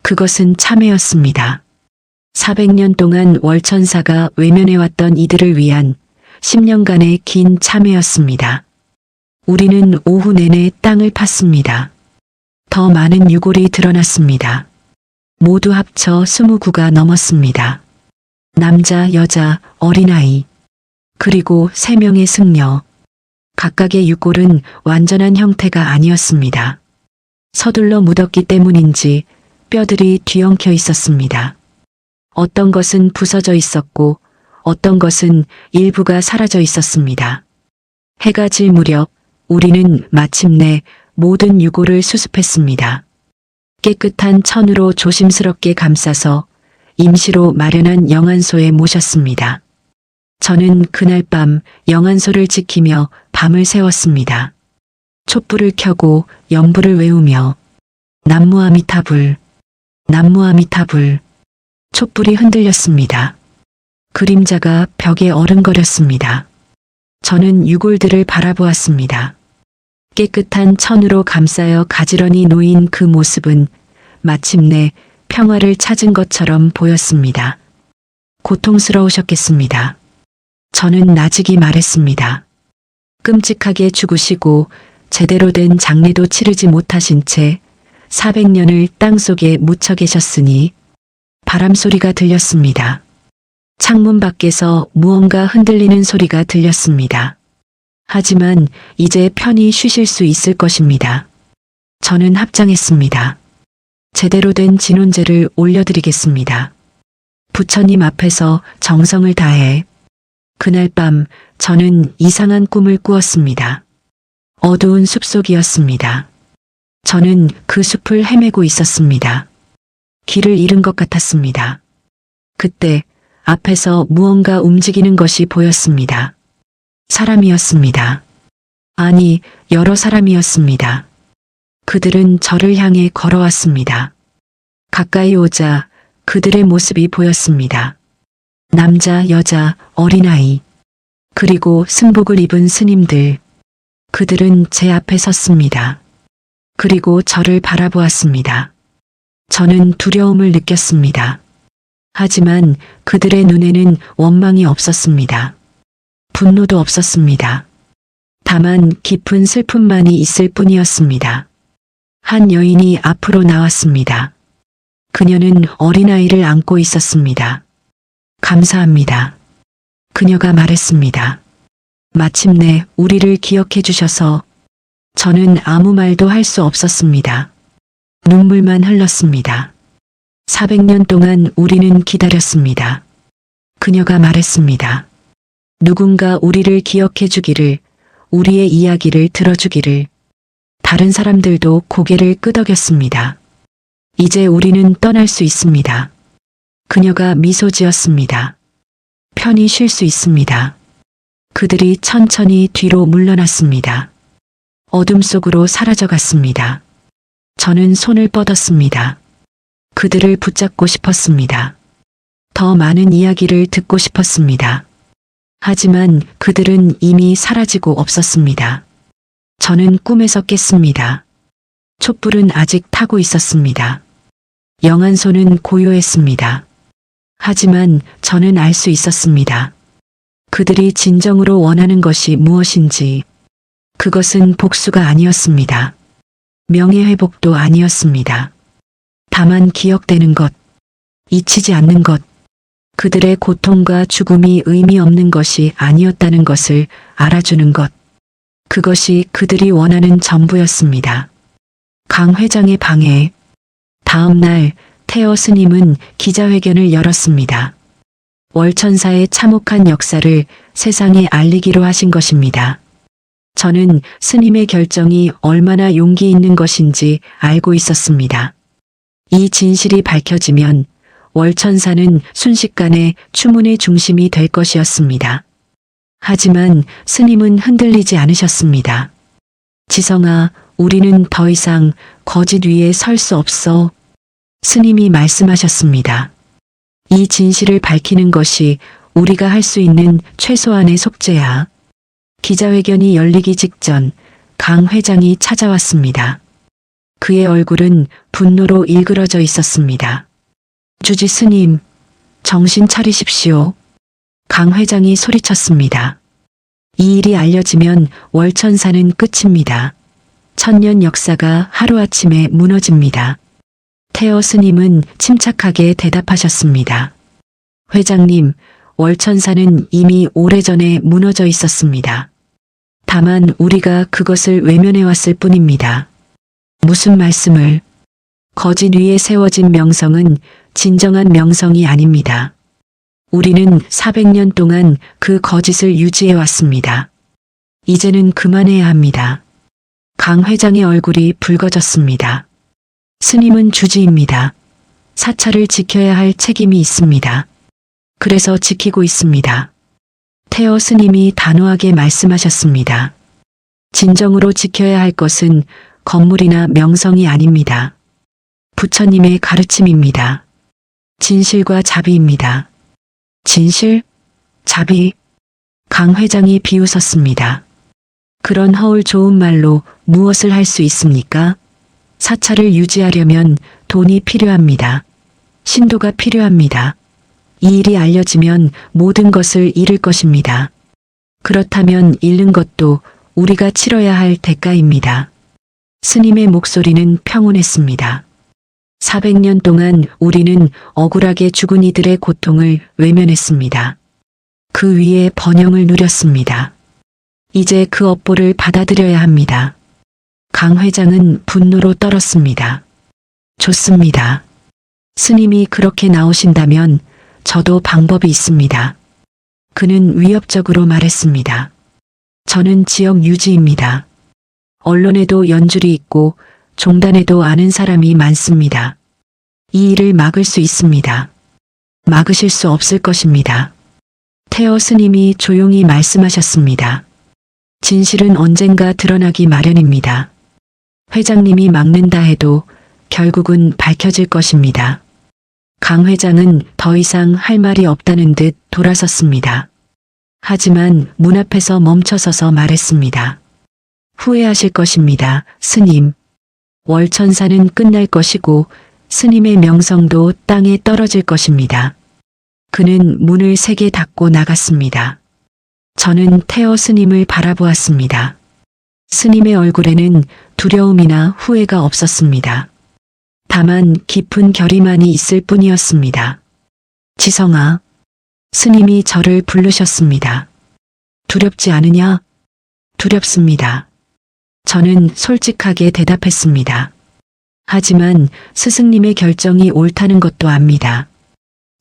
그것은 참회였습니다. 400년 동안 월천사가 외면해왔던 이들을 위한 10년간의 긴 참회였습니다. 우리는 오후 내내 땅을 팠습니다. 더 많은 유골이 드러났습니다. 모두 합쳐 29가 넘었습니다. 남자, 여자, 어린아이, 그리고 3명의 승려. 각각의 유골은 완전한 형태가 아니었습니다. 서둘러 묻었기 때문인지 뼈들이 뒤엉켜 있었습니다. 어떤 것은 부서져 있었고 어떤 것은 일부가 사라져 있었습니다. 해가 질 무렵 우리는 마침내 모든 유골을 수습했습니다. 깨끗한 천으로 조심스럽게 감싸서 임시로 마련한 영안소에 모셨습니다. 저는 그날 밤 영안소를 지키며 밤을 새웠습니다. 촛불을 켜고 연불을 외우며 남무아미타불, 남무아미타불. 촛불이 흔들렸습니다. 그림자가 벽에 어른거렸습니다. 저는 유골들을 바라보았습니다. 깨끗한 천으로 감싸여 가지런히 놓인 그 모습은 마침내 평화를 찾은 것처럼 보였습니다. 고통스러우셨겠습니다. 저는 나직이 말했습니다. 끔찍하게 죽으시고 제대로 된 장례도 치르지 못하신 채 400년을 땅속에 묻혀 계셨으니 바람 소리가 들렸습니다. 창문 밖에서 무언가 흔들리는 소리가 들렸습니다. 하지만 이제 편히 쉬실 수 있을 것입니다. 저는 합장했습니다. 제대로 된 진혼제를 올려드리겠습니다. 부처님 앞에서 정성을 다해. 그날 밤 저는 이상한 꿈을 꾸었습니다. 어두운 숲속이었습니다. 저는 그 숲을 헤매고 있었습니다. 길을 잃은 것 같았습니다. 그때 앞에서 무언가 움직이는 것이 보였습니다. 사람이었습니다. 아니, 여러 사람이었습니다. 그들은 저를 향해 걸어왔습니다. 가까이 오자 그들의 모습이 보였습니다. 남자, 여자, 어린아이, 그리고 승복을 입은 스님들. 그들은 제 앞에 섰습니다. 그리고 저를 바라보았습니다. 저는 두려움을 느꼈습니다. 하지만 그들의 눈에는 원망이 없었습니다. 분노도 없었습니다. 다만 깊은 슬픔만이 있을 뿐이었습니다. 한 여인이 앞으로 나왔습니다. 그녀는 어린아이를 안고 있었습니다. 감사합니다. 그녀가 말했습니다. 마침내 우리를 기억해 주셔서. 저는 아무 말도 할 수 없었습니다. 눈물만 흘렀습니다. 400년 동안 우리는 기다렸습니다. 그녀가 말했습니다. 누군가 우리를 기억해 주기를, 우리의 이야기를 들어주기를. 다른 사람들도 고개를 끄덕였습니다. 이제 우리는 떠날 수 있습니다. 그녀가 미소 지었습니다. 편히 쉴 수 있습니다. 그들이 천천히 뒤로 물러났습니다. 어둠 속으로 사라져갔습니다. 저는 손을 뻗었습니다. 그들을 붙잡고 싶었습니다. 더 많은 이야기를 듣고 싶었습니다. 하지만 그들은 이미 사라지고 없었습니다. 저는 꿈에서 깼습니다. 촛불은 아직 타고 있었습니다. 영안소는 고요했습니다. 하지만 저는 알 수 있었습니다. 그들이 진정으로 원하는 것이 무엇인지. 그것은 복수가 아니었습니다. 명예회복도 아니었습니다. 다만 기억되는 것, 잊히지 않는 것, 그들의 고통과 죽음이 의미 없는 것이 아니었다는 것을 알아주는 것. 그것이 그들이 원하는 전부였습니다. 강 회장의 방해. 다음 날 태어 스님은 기자회견을 열었습니다. 월천사의 참혹한 역사를 세상에 알리기로 하신 것입니다. 저는 스님의 결정이 얼마나 용기 있는 것인지 알고 있었습니다. 이 진실이 밝혀지면 월천사는 순식간에 추문의 중심이 될 것이었습니다. 하지만 스님은 흔들리지 않으셨습니다. 지성아, 우리는 더 이상 거짓 위에 설 수 없어. 스님이 말씀하셨습니다. 이 진실을 밝히는 것이 우리가 할 수 있는 최소한의 속죄야. 기자회견이 열리기 직전 강 회장이 찾아왔습니다. 그의 얼굴은 분노로 일그러져 있었습니다. 주지 스님, 정신 차리십시오. 강 회장이 소리쳤습니다. 이 일이 알려지면 월천사는 끝입니다. 천년 역사가 하루아침에 무너집니다. 태어 스님은 침착하게 대답하셨습니다. 회장님, 월천사는 이미 오래전에 무너져 있었습니다. 다만 우리가 그것을 외면해왔을 뿐입니다. 무슨 말씀을? 거짓 위에 세워진 명성은 진정한 명성이 아닙니다. 우리는 400년 동안 그 거짓을 유지해왔습니다. 이제는 그만해야 합니다. 강 회장의 얼굴이 붉어졌습니다. 스님은 주지입니다. 사찰을 지켜야 할 책임이 있습니다. 그래서 지키고 있습니다. 태어 스님이 단호하게 말씀하셨습니다. 진정으로 지켜야 할 것은 건물이나 명성이 아닙니다. 부처님의 가르침입니다. 진실과 자비입니다. 진실? 자비? 강 회장이 비웃었습니다. 그런 허울 좋은 말로 무엇을 할 수 있습니까? 사찰을 유지하려면 돈이 필요합니다. 신도가 필요합니다. 이 일이 알려지면 모든 것을 잃을 것입니다. 그렇다면 잃는 것도 우리가 치러야 할 대가입니다. 스님의 목소리는 평온했습니다. 400년 동안 우리는 억울하게 죽은 이들의 고통을 외면했습니다. 그 위에 번영을 누렸습니다. 이제 그 업보를 받아들여야 합니다. 강 회장은 분노로 떨었습니다. 좋습니다. 스님이 그렇게 나오신다면 저도 방법이 있습니다. 그는 위협적으로 말했습니다. 저는 지역 유지입니다. 언론에도 연줄이 있고 종단에도 아는 사람이 많습니다. 이 일을 막을 수 있습니다. 막으실 수 없을 것입니다. 태어 스님이 조용히 말씀하셨습니다. 진실은 언젠가 드러나기 마련입니다. 회장님이 막는다 해도 결국은 밝혀질 것입니다. 강 회장은 더 이상 할 말이 없다는 듯 돌아섰습니다. 하지만 문 앞에서 멈춰서서 말했습니다. 후회하실 것입니다, 스님. 월천사는 끝날 것이고 스님의 명성도 땅에 떨어질 것입니다. 그는 문을 세게 닫고 나갔습니다. 저는 태어 스님을 바라보았습니다. 스님의 얼굴에는 두려움이나 후회가 없었습니다. 다만 깊은 결의만이 있을 뿐이었습니다. 지성아, 스님이 저를 부르셨습니다. 두렵지 않으냐? 두렵습니다. 저는 솔직하게 대답했습니다. 하지만 스승님의 결정이 옳다는 것도 압니다.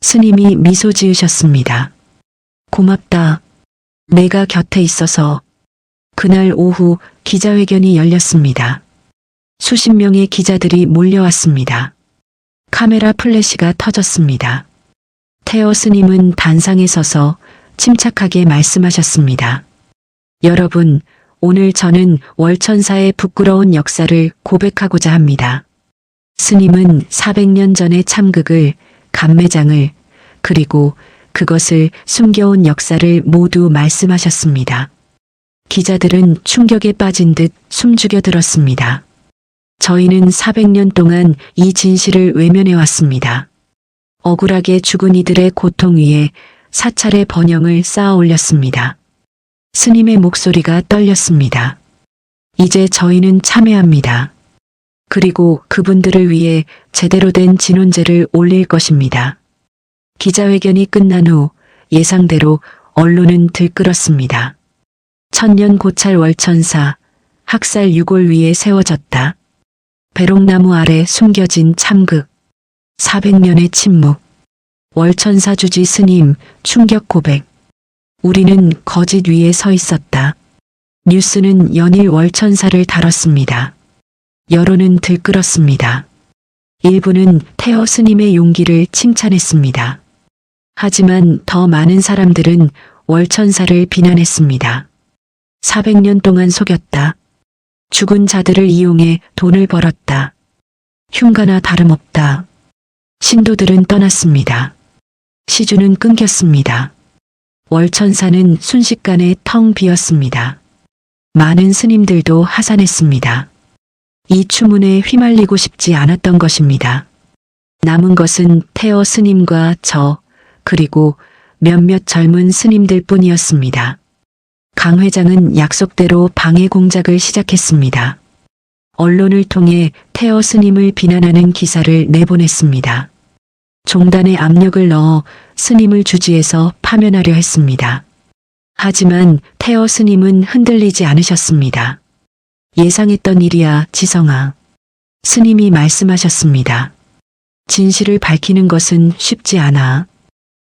스님이 미소 지으셨습니다. 고맙다. 내가 곁에 있어서. 그날 오후 기자회견이 열렸습니다. 수십 명의 기자들이 몰려왔습니다. 카메라 플래시가 터졌습니다. 태어 스님은 단상에 서서 침착하게 말씀하셨습니다. 여러분, 오늘 저는 월천사의 부끄러운 역사를 고백하고자 합니다. 스님은 400년 전의 참극을, 감매장을, 그리고 그것을 숨겨온 역사를 모두 말씀하셨습니다. 기자들은 충격에 빠진 듯 숨죽여 들었습니다. 저희는 400년 동안 이 진실을 외면해왔습니다. 억울하게 죽은 이들의 고통 위에 사찰의 번영을 쌓아 올렸습니다. 스님의 목소리가 떨렸습니다. 이제 저희는 참회합니다. 그리고 그분들을 위해 제대로 된 진혼제를 올릴 것입니다. 기자회견이 끝난 후 예상대로 언론은 들끓었습니다. 천년 고찰 월천사, 학살 유골 위에 세워졌다. 배롱나무 아래 숨겨진 참극, 400년의 침묵, 월천사 주지 스님 충격 고백. 우리는 거짓 위에 서 있었다. 뉴스는 연일 월천사를 다뤘습니다. 여론은 들끓었습니다. 일부는 태어 스님의 용기를 칭찬했습니다. 하지만 더 많은 사람들은 월천사를 비난했습니다. 400년 동안 속였다. 죽은 자들을 이용해 돈을 벌었다. 흉가나 다름없다. 신도들은 떠났습니다. 시주는 끊겼습니다. 월천사는 순식간에 텅 비었습니다. 많은 스님들도 하산했습니다. 이 추문에 휘말리고 싶지 않았던 것입니다. 남은 것은 태어 스님과 저, 그리고 몇몇 젊은 스님들 뿐이었습니다. 강 회장은 약속대로 방해 공작을 시작했습니다. 언론을 통해 태어 스님을 비난하는 기사를 내보냈습니다. 종단에 압력을 넣어 스님을 주지에서 파면하려 했습니다. 하지만 태어 스님은 흔들리지 않으셨습니다. 예상했던 일이야, 지성아. 스님이 말씀하셨습니다. 진실을 밝히는 것은 쉽지 않아.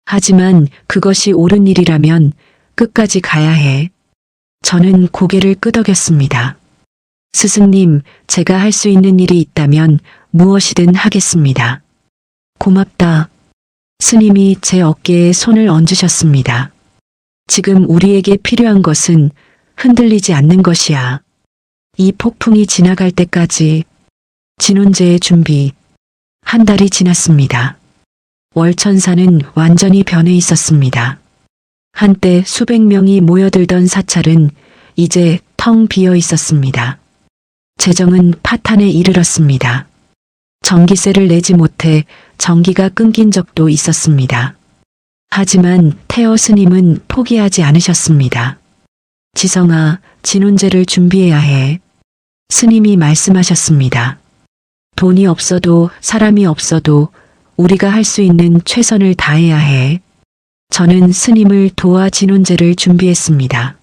하지만 그것이 옳은 일이라면 끝까지 가야 해. 저는 고개를 끄덕였습니다. 스승님, 제가 할 수 있는 일이 있다면 무엇이든 하겠습니다. 고맙다. 스님이 제 어깨에 손을 얹으셨습니다. 지금 우리에게 필요한 것은 흔들리지 않는 것이야. 이 폭풍이 지나갈 때까지. 진혼제의 준비. 한 달이 지났습니다. 월천사는 완전히 변해 있었습니다. 한때 수백 명이 모여들던 사찰은 이제 텅 비어 있었습니다. 재정은 파탄에 이르렀습니다. 전기세를 내지 못해 전기가 끊긴 적도 있었습니다. 하지만 태어 스님은 포기하지 않으셨습니다. 지성아, 진혼제를 준비해야 해. 스님이 말씀하셨습니다. 돈이 없어도 사람이 없어도 우리가 할 수 있는 최선을 다해야 해. 저는 스님을 도와 진혼제를 준비했습니다.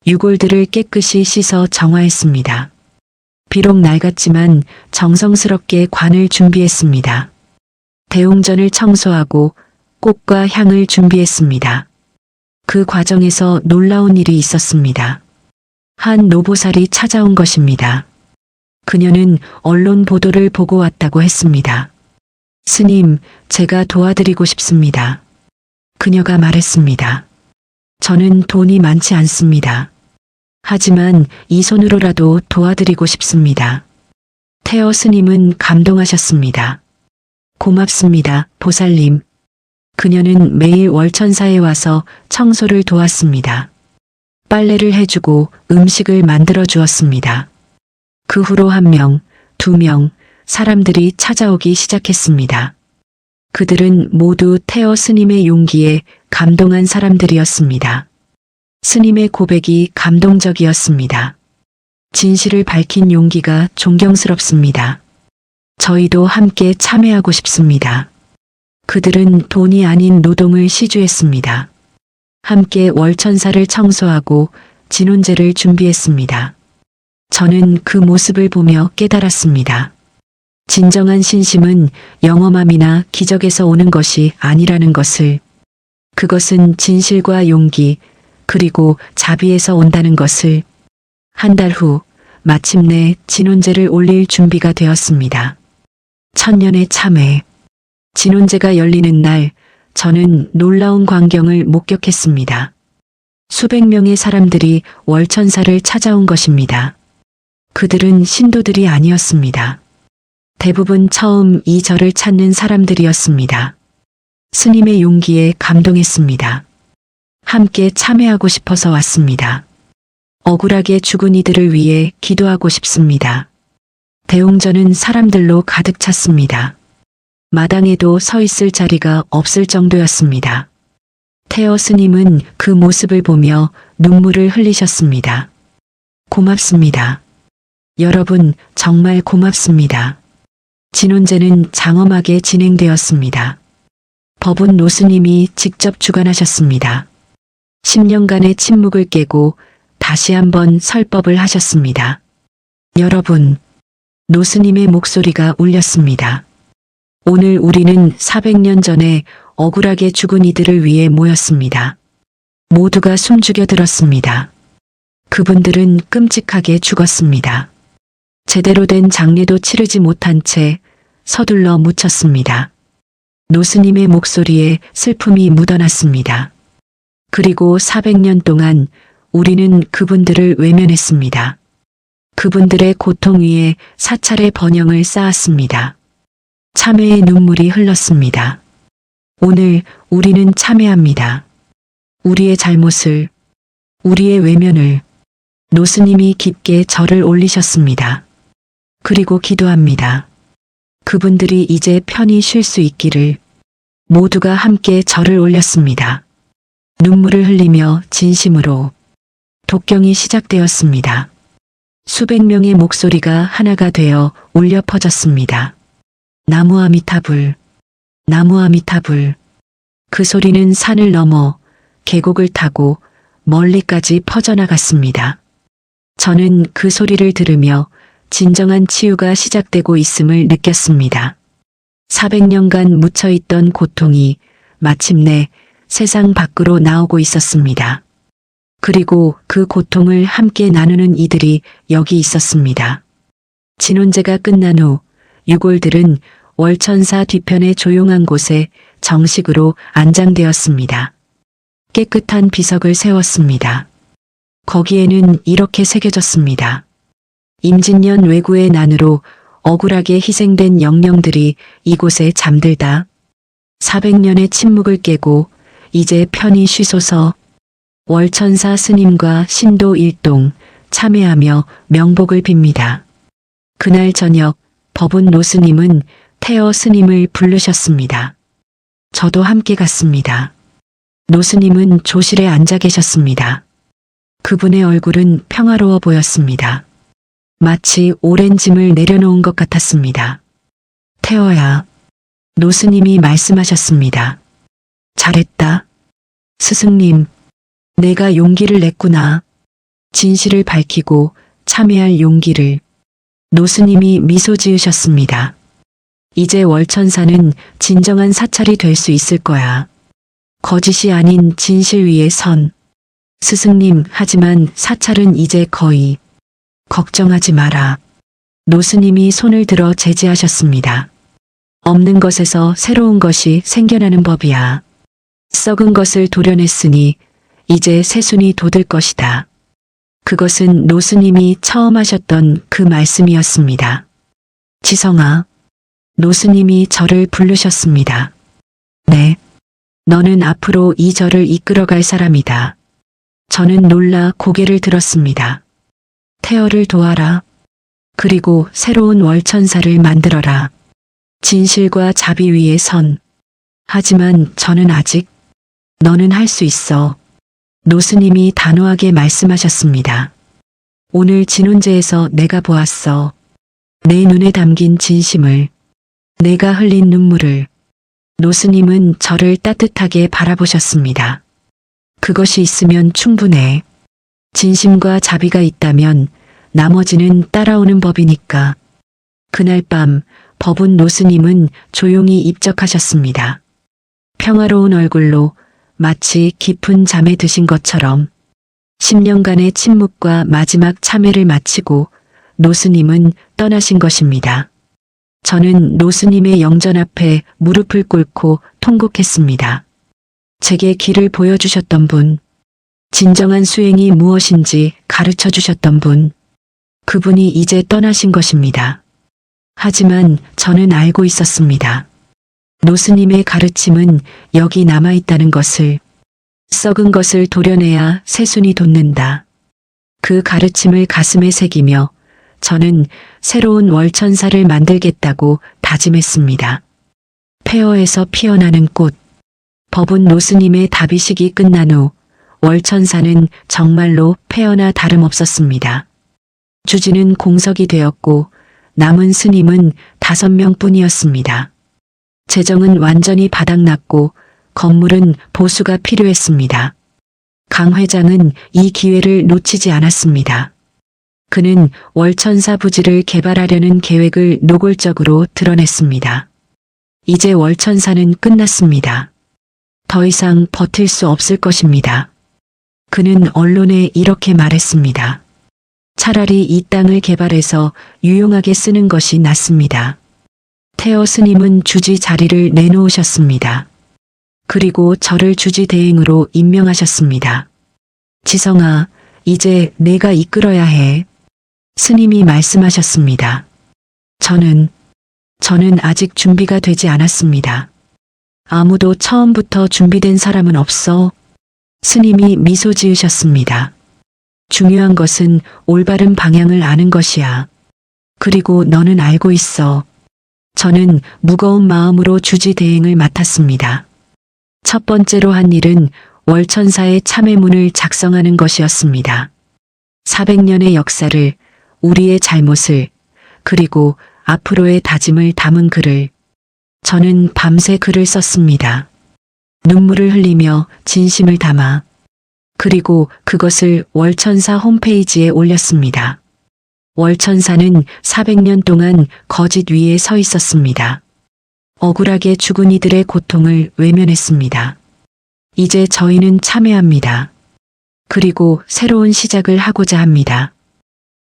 유골들을 깨끗이 씻어 정화했습니다. 비록 낡았지만 정성스럽게 관을 준비했습니다. 대웅전을 청소하고 꽃과 향을 준비했습니다. 그 과정에서 놀라운 일이 있었습니다. 한 노보살이 찾아온 것입니다. 그녀는 언론 보도를 보고 왔다고 했습니다. 스님, 제가 도와드리고 싶습니다. 그녀가 말했습니다. 저는 돈이 많지 않습니다. 하지만 이 손으로라도 도와드리고 싶습니다. 태어 스님은 감동하셨습니다. 고맙습니다, 보살님. 그녀는 매일 월천사에 와서 청소를 도왔습니다. 빨래를 해주고 음식을 만들어 주었습니다. 그 후로 1명, 2명, 사람들이 찾아오기 시작했습니다. 그들은 모두 태어 스님의 용기에 감동한 사람들이었습니다. 스님의 고백이 감동적이었습니다. 진실을 밝힌 용기가 존경스럽습니다. 저희도 함께 참여하고 싶습니다. 그들은 돈이 아닌 노동을 시주했습니다. 함께 월천사를 청소하고 진혼제를 준비했습니다. 저는 그 모습을 보며 깨달았습니다. 진정한 신심은 영험함이나 기적에서 오는 것이 아니라는 것을, 그것은 진실과 용기, 그리고 자비에서 온다는 것을. 한 달 후, 마침내 진혼제를 올릴 준비가 되었습니다. 천년의 참회. 진혼제가 열리는 날, 저는 놀라운 광경을 목격했습니다. 수백 명의 사람들이 월천사를 찾아온 것입니다. 그들은 신도들이 아니었습니다. 대부분 처음 이 절을 찾는 사람들이었습니다. 스님의 용기에 감동했습니다. 함께 참회하고 싶어서 왔습니다. 억울하게 죽은 이들을 위해 기도하고 싶습니다. 대웅전은 사람들로 가득 찼습니다. 마당에도 서 있을 자리가 없을 정도였습니다. 태어 스님은 그 모습을 보며 눈물을 흘리셨습니다. 고맙습니다. 여러분, 정말 고맙습니다. 진혼제는 장엄하게 진행되었습니다. 법운 노스님이 직접 주관하셨습니다. 10년간의 침묵을 깨고 다시 한번 설법을 하셨습니다. 여러분, 노스님의 목소리가 울렸습니다. 오늘 우리는 400년 전에 억울하게 죽은 이들을 위해 모였습니다. 모두가 숨죽여 들었습니다. 그분들은 끔찍하게 죽었습니다. 제대로 된 장례도 치르지 못한 채 서둘러 묻혔습니다. 노스님의 목소리에 슬픔이 묻어났습니다. 그리고 400년 동안 우리는 그분들을 외면했습니다. 그분들의 고통 위에 사찰의 번영을 쌓았습니다. 참회의 눈물이 흘렀습니다. 오늘 우리는 참회합니다. 우리의 잘못을, 우리의 외면을. 노스님이 깊게 절을 올리셨습니다. 그리고 기도합니다. 그분들이 이제 편히 쉴 수 있기를. 모두가 함께 절을 올렸습니다. 눈물을 흘리며 진심으로. 독경이 시작되었습니다. 수백 명의 목소리가 하나가 되어 울려 퍼졌습니다. 나무 아미타불, 나무 아미타불. 그 소리는 산을 넘어 계곡을 타고 멀리까지 퍼져나갔습니다. 저는 그 소리를 들으며 진정한 치유가 시작되고 있음을 느꼈습니다. 400년간 묻혀있던 고통이 마침내 세상 밖으로 나오고 있었습니다. 그리고 그 고통을 함께 나누는 이들이 여기 있었습니다. 진혼제가 끝난 후 유골들은 월천사 뒤편의 조용한 곳에 정식으로 안장되었습니다. 깨끗한 비석을 세웠습니다. 거기에는 이렇게 새겨졌습니다. 임진년 외구의 난으로 억울하게 희생된 영령들이 이곳에 잠들다. 400년의 침묵을 깨고 이제 편히 쉬소서. 월천사 스님과 신도 일동 참회하며 명복을 빕니다. 그날 저녁 법운 노스님은 태어 스님을 부르셨습니다. 저도 함께 갔습니다. 노스님은 조실에 앉아 계셨습니다. 그분의 얼굴은 평화로워 보였습니다. 마치 오랜 짐을 내려놓은 것 같았습니다. 태어야, 노스님이 말씀하셨습니다. 잘했다. 스승님, 내가 용기를 냈구나. 진실을 밝히고 참여할 용기를. 노스님이 미소 지으셨습니다. 이제 월천사는 진정한 사찰이 될 수 있을 거야. 거짓이 아닌 진실 위에 선. 스승님, 하지만 사찰은 이제 거의. 걱정하지 마라. 노스님이 손을 들어 제지하셨습니다. 없는 것에서 새로운 것이 생겨나는 법이야. 썩은 것을 도려냈으니 이제 새순이 돋을 것이다. 그것은 노스님이 처음 하셨던 그 말씀이었습니다. 지성아, 노스님이 저를 부르셨습니다. 네, 너는 앞으로 이 절을 이끌어갈 사람이다. 저는 놀라 고개를 들었습니다. 태어를 도와라. 그리고 새로운 월천사를 만들어라. 진실과 자비 위에 선. 하지만 저는 아직. 너는 할 수 있어. 노스님이 단호하게 말씀하셨습니다. 오늘 진혼제에서 내가 보았어. 내 눈에 담긴 진심을. 내가 흘린 눈물을. 노스님은 저를 따뜻하게 바라보셨습니다. 그것이 있으면 충분해. 진심과 자비가 있다면 나머지는 따라오는 법이니까. 그날 밤 법운 노스님은 조용히 입적하셨습니다. 평화로운 얼굴로 마치 깊은 잠에 드신 것처럼 10년간의 침묵과 마지막 참회를 마치고 노스님은 떠나신 것입니다. 저는 노스님의 영전 앞에 무릎을 꿇고 통곡했습니다. 제게 길을 보여주셨던 분, 진정한 수행이 무엇인지 가르쳐 주셨던 분, 그분이 이제 떠나신 것입니다. 하지만 저는 알고 있었습니다. 노스님의 가르침은 여기 남아있다는 것을. 썩은 것을 도려내야 새순이 돋는다. 그 가르침을 가슴에 새기며 저는 새로운 월천사를 만들겠다고 다짐했습니다. 폐허에서 피어나는 꽃. 법운 노스님의 다비식이 끝난 후 월천사는 정말로 폐허나 다름없었습니다. 주지는 공석이 되었고 남은 스님은 5명뿐이었습니다. 재정은 완전히 바닥났고 건물은 보수가 필요했습니다. 강 회장은 이 기회를 놓치지 않았습니다. 그는 월천사 부지를 개발하려는 계획을 노골적으로 드러냈습니다. 이제 월천사는 끝났습니다. 더 이상 버틸 수 없을 것입니다. 그는 언론에 이렇게 말했습니다. 차라리 이 땅을 개발해서 유용하게 쓰는 것이 낫습니다. 태어 스님은 주지 자리를 내놓으셨습니다. 그리고 저를 주지 대행으로 임명하셨습니다. 지성아, 이제 내가 이끌어야 해. 스님이 말씀하셨습니다. 저는 아직 준비가 되지 않았습니다. 아무도 처음부터 준비된 사람은 없어. 스님이 미소 지으셨습니다. 중요한 것은 올바른 방향을 아는 것이야. 그리고 너는 알고 있어. 저는 무거운 마음으로 주지 대행을 맡았습니다. 첫 번째로 한 일은 월천사의 참회문을 작성하는 것이었습니다. 400년의 역사를, 우리의 잘못을, 그리고 앞으로의 다짐을 담은 글을. 저는 밤새 글을 썼습니다. 눈물을 흘리며 진심을 담아. 그리고 그것을 월천사 홈페이지에 올렸습니다. 월천사는 400년 동안 거짓 위에 서 있었습니다. 억울하게 죽은 이들의 고통을 외면했습니다. 이제 저희는 참여합니다. 그리고 새로운 시작을 하고자 합니다.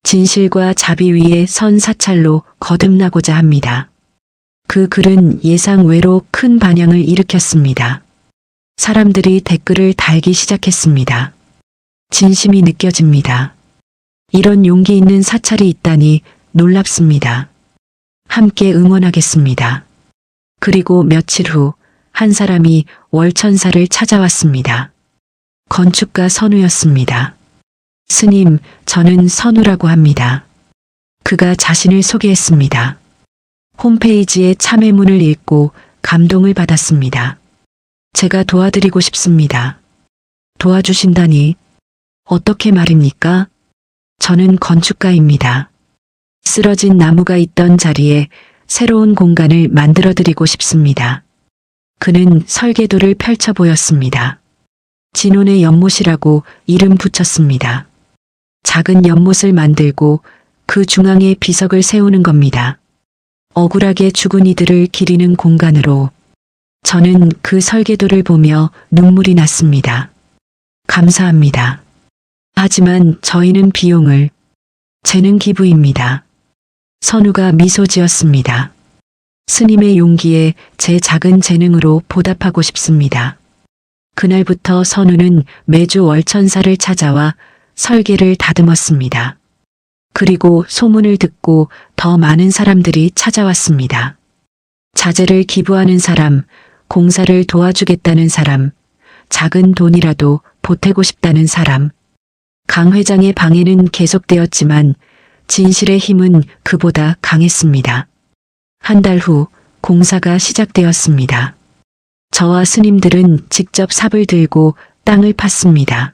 진실과 자비 위에 선 사찰로 거듭나고자 합니다. 그 글은 예상 외로 큰 반향을 일으켰습니다. 사람들이 댓글을 달기 시작했습니다. 진심이 느껴집니다. 이런 용기 있는 사찰이 있다니 놀랍습니다. 함께 응원하겠습니다. 그리고 며칠 후 한 사람이 월천사를 찾아왔습니다. 건축가 선우였습니다. 스님, 저는 선우라고 합니다. 그가 자신을 소개했습니다. 홈페이지에 참회문을 읽고 감동을 받았습니다. 제가 도와드리고 싶습니다. 도와주신다니? 어떻게 말입니까? 저는 건축가입니다. 쓰러진 나무가 있던 자리에 새로운 공간을 만들어드리고 싶습니다. 그는 설계도를 펼쳐 보였습니다. 진혼의 연못이라고 이름 붙였습니다. 작은 연못을 만들고 그 중앙에 비석을 세우는 겁니다. 억울하게 죽은 이들을 기리는 공간으로. 저는 그 설계도를 보며 눈물이 났습니다. 감사합니다. 하지만 저희는 비용을, 재능 기부입니다. 선우가 미소 지었습니다. 스님의 용기에 제 작은 재능으로 보답하고 싶습니다. 그날부터 선우는 매주 월천사를 찾아와 설계를 다듬었습니다. 그리고 소문을 듣고 더 많은 사람들이 찾아왔습니다. 자재를 기부하는 사람, 공사를 도와주겠다는 사람, 작은 돈이라도 보태고 싶다는 사람. 강 회장의 방해는 계속되었지만 진실의 힘은 그보다 강했습니다. 한 달 후 공사가 시작되었습니다. 저와 스님들은 직접 삽을 들고 땅을 팠습니다.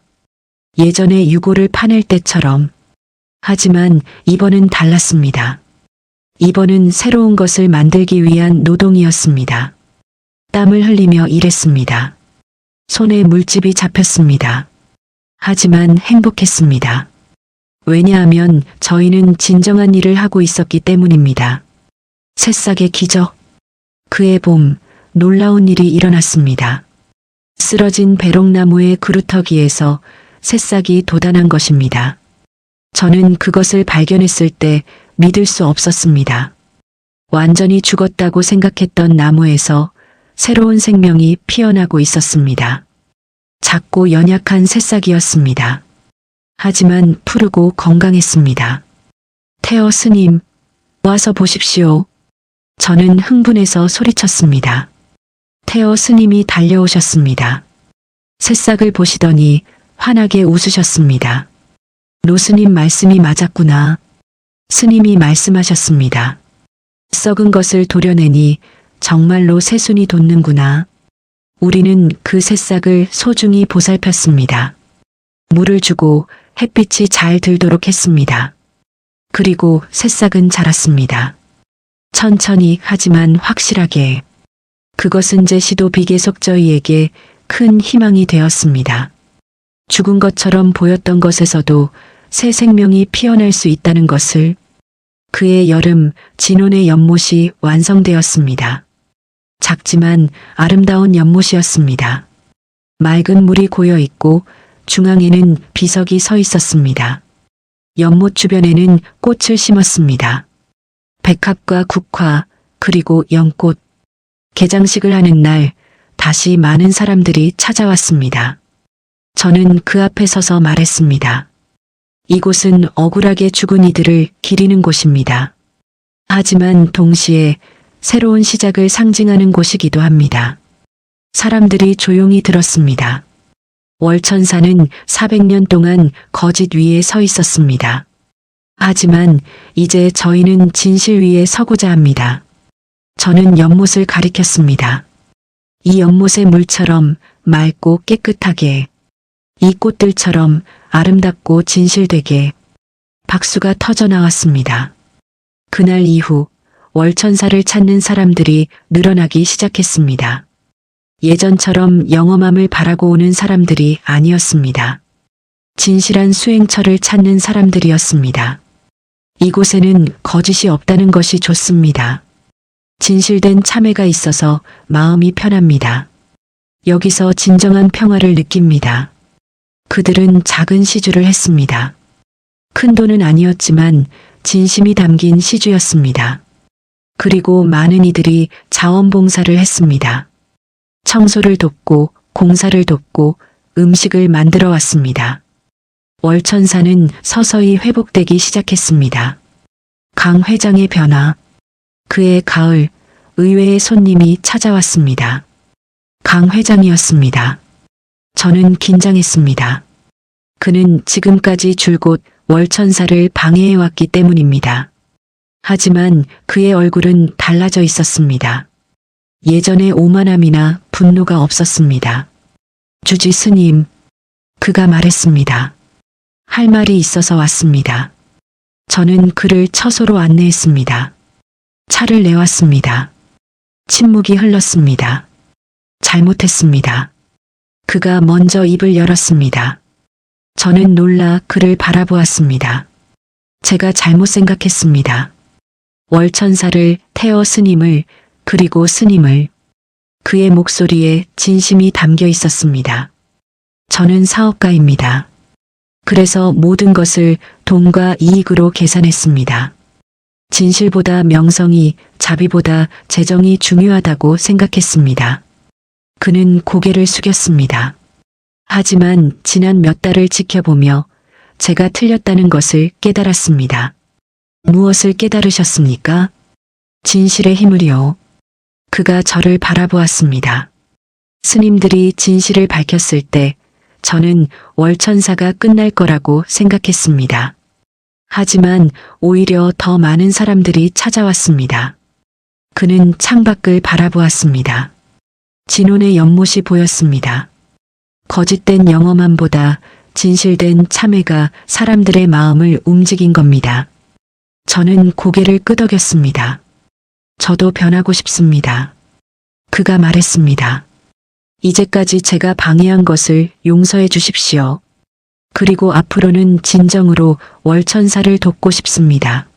예전에 유골을 파낼 때처럼. 하지만 이번은 달랐습니다. 이번은 새로운 것을 만들기 위한 노동이었습니다. 땀을 흘리며 일했습니다. 손에 물집이 잡혔습니다. 하지만 행복했습니다. 왜냐하면 저희는 진정한 일을 하고 있었기 때문입니다. 새싹의 기적. 그해 봄, 놀라운 일이 일어났습니다. 쓰러진 배롱나무의 그루터기에서 새싹이 돋아난 것입니다. 저는 그것을 발견했을 때 믿을 수 없었습니다. 완전히 죽었다고 생각했던 나무에서 새로운 생명이 피어나고 있었습니다. 작고 연약한 새싹이었습니다. 하지만 푸르고 건강했습니다. 태어 스님, 와서 보십시오. 저는 흥분해서 소리쳤습니다. 태어 스님이 달려오셨습니다. 새싹을 보시더니 환하게 웃으셨습니다. 노스님 말씀이 맞았구나. 스님이 말씀하셨습니다. 썩은 것을 도려내니 정말로 새순이 돋는구나. 우리는 그 새싹을 소중히 보살폈습니다. 물을 주고 햇빛이 잘 들도록 했습니다. 그리고 새싹은 자랐습니다. 천천히 하지만 확실하게. 그것은 제 시도 비계속 저희에게 큰 희망이 되었습니다. 죽은 것처럼 보였던 것에서도 새 생명이 피어날 수 있다는 것을. 그해 여름 진혼의 연못이 완성되었습니다. 작지만 아름다운 연못이었습니다. 맑은 물이 고여 있고 중앙에는 비석이 서 있었습니다. 연못 주변에는 꽃을 심었습니다. 백합과 국화, 그리고 연꽃. 개장식을 하는 날 다시 많은 사람들이 찾아왔습니다. 저는 그 앞에 서서 말했습니다. 이곳은 억울하게 죽은 이들을 기리는 곳입니다. 하지만 동시에 새로운 시작을 상징하는 곳이기도 합니다. 사람들이 조용히 들었습니다. 월천사는 400년 동안 거짓 위에 서 있었습니다. 하지만 이제 저희는 진실 위에 서고자 합니다. 저는 연못을 가리켰습니다. 이 연못의 물처럼 맑고 깨끗하게, 이 꽃들처럼 아름답고 진실되게. 박수가 터져 나왔습니다. 그날 이후 월천사를 찾는 사람들이 늘어나기 시작했습니다. 예전처럼 영험함을 바라고 오는 사람들이 아니었습니다. 진실한 수행처를 찾는 사람들이었습니다. 이곳에는 거짓이 없다는 것이 좋습니다. 진실된 참회가 있어서 마음이 편합니다. 여기서 진정한 평화를 느낍니다. 그들은 작은 시주를 했습니다. 큰 돈은 아니었지만 진심이 담긴 시주였습니다. 그리고 많은 이들이 자원봉사를 했습니다. 청소를 돕고 공사를 돕고 음식을 만들어 왔습니다. 월천사는 서서히 회복되기 시작했습니다. 강 회장의 변화. 그해 가을 의외의 손님이 찾아왔습니다. 강 회장이었습니다. 저는 긴장했습니다. 그는 지금까지 줄곧 월천사를 방해해왔기 때문입니다. 하지만 그의 얼굴은 달라져 있었습니다. 예전의 오만함이나 분노가 없었습니다. 주지 스님, 그가 말했습니다. 할 말이 있어서 왔습니다. 저는 그를 처소로 안내했습니다. 차를 내왔습니다. 침묵이 흘렀습니다. 잘못했습니다. 그가 먼저 입을 열었습니다. 저는 놀라 그를 바라보았습니다. 제가 잘못 생각했습니다. 월천사를, 태어 스님을, 그리고 스님을. 그의 목소리에 진심이 담겨 있었습니다. 저는 사업가입니다. 그래서 모든 것을 돈과 이익으로 계산했습니다. 진실보다 명성이, 자비보다 재정이 중요하다고 생각했습니다. 그는 고개를 숙였습니다. 하지만 지난 몇 달을 지켜보며 제가 틀렸다는 것을 깨달았습니다. 무엇을 깨달으셨습니까? 진실의 힘을요. 그가 저를 바라보았습니다. 스님들이 진실을 밝혔을 때 저는 월천사가 끝날 거라고 생각했습니다. 하지만 오히려 더 많은 사람들이 찾아왔습니다. 그는 창밖을 바라보았습니다. 진혼의 연못이 보였습니다. 거짓된 영험함보다 진실된 참회가 사람들의 마음을 움직인 겁니다. 저는 고개를 끄덕였습니다. 저도 변하고 싶습니다. 그가 말했습니다. 이제까지 제가 방해한 것을 용서해 주십시오. 그리고 앞으로는 진정으로 월천사를 돕고 싶습니다.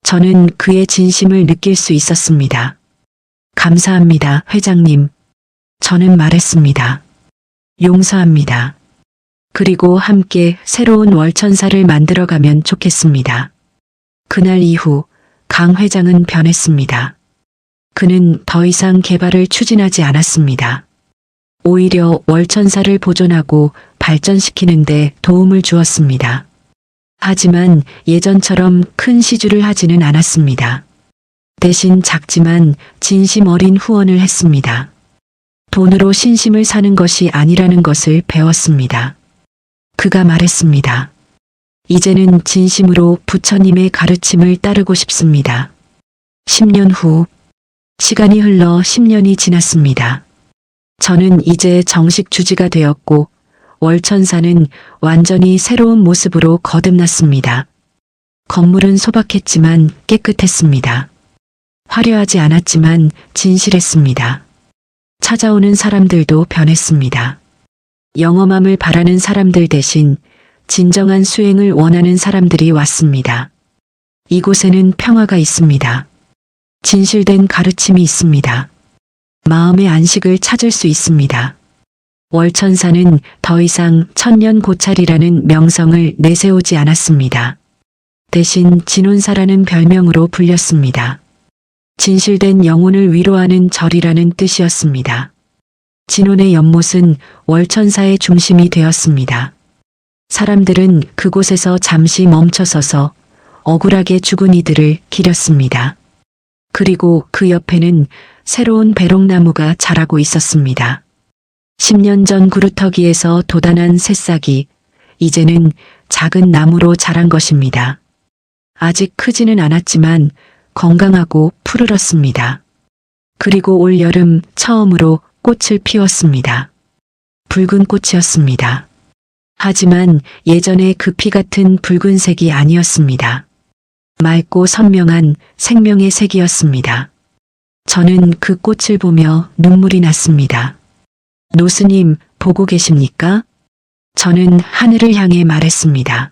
저는 그의 진심을 느낄 수 있었습니다. 감사합니다, 회장님. 저는 말했습니다. 용서합니다. 그리고 함께 새로운 월천사를 만들어가면 좋겠습니다. 그날 이후 강 회장은 변했습니다. 그는 더 이상 개발을 추진하지 않았습니다. 오히려 월천사를 보존하고 발전시키는 데 도움을 주었습니다. 하지만 예전처럼 큰 시주를 하지는 않았습니다. 대신 작지만 진심 어린 후원을 했습니다. 돈으로 신심을 사는 것이 아니라는 것을 배웠습니다. 그가 말했습니다. 이제는 진심으로 부처님의 가르침을 따르고 싶습니다. 10년 후, 시간이 흘러 10년이 지났습니다. 저는 이제 정식 주지가 되었고 월천사는 완전히 새로운 모습으로 거듭났습니다. 건물은 소박했지만 깨끗했습니다. 화려하지 않았지만 진실했습니다. 찾아오는 사람들도 변했습니다. 영험함을 바라는 사람들 대신 진정한 수행을 원하는 사람들이 왔습니다. 이곳에는 평화가 있습니다. 진실된 가르침이 있습니다. 마음의 안식을 찾을 수 있습니다. 월천사는 더 이상 천년 고찰이라는 명성을 내세우지 않았습니다. 대신 진혼사라는 별명으로 불렸습니다. 진실된 영혼을 위로하는 절이라는 뜻이었습니다. 진혼의 연못은 월천사의 중심이 되었습니다. 사람들은 그곳에서 잠시 멈춰서서 억울하게 죽은 이들을 기렸습니다. 그리고 그 옆에는 새로운 배롱나무가 자라고 있었습니다. 10년 전 구루터기에서 돋아난 새싹이 이제는 작은 나무로 자란 것입니다. 아직 크지는 않았지만 건강하고 푸르렀습니다. 그리고 올 여름 처음으로 꽃을 피웠습니다. 붉은 꽃이었습니다. 하지만 예전의 그 피 같은 붉은색이 아니었습니다. 맑고 선명한 생명의 색이었습니다. 저는 그 꽃을 보며 눈물이 났습니다. 노스님, 보고 계십니까? 저는 하늘을 향해 말했습니다.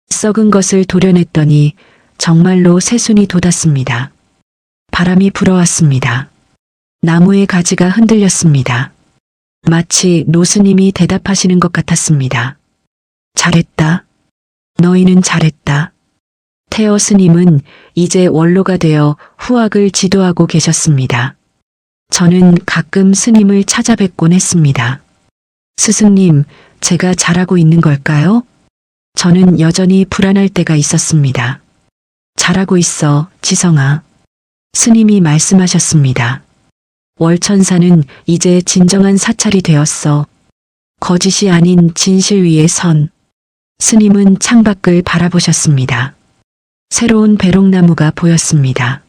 썩은 것을 도려냈더니 정말로 새순이 돋았습니다. 바람이 불어왔습니다. 나무의 가지가 흔들렸습니다. 마치 노스님이 대답하시는 것 같았습니다. 잘했다. 너희는 잘했다. 태어 스님은 이제 원로가 되어 후학을 지도하고 계셨습니다. 저는 가끔 스님을 찾아뵙곤 했습니다. 스승님, 제가 잘하고 있는 걸까요? 저는 여전히 불안할 때가 있었습니다. 잘하고 있어, 지성아. 스님이 말씀하셨습니다. 월천사는 이제 진정한 사찰이 되었어. 거짓이 아닌 진실 위에 선. 스님은 창밖을 바라보셨습니다. 새로운 배롱나무가 보였습니다.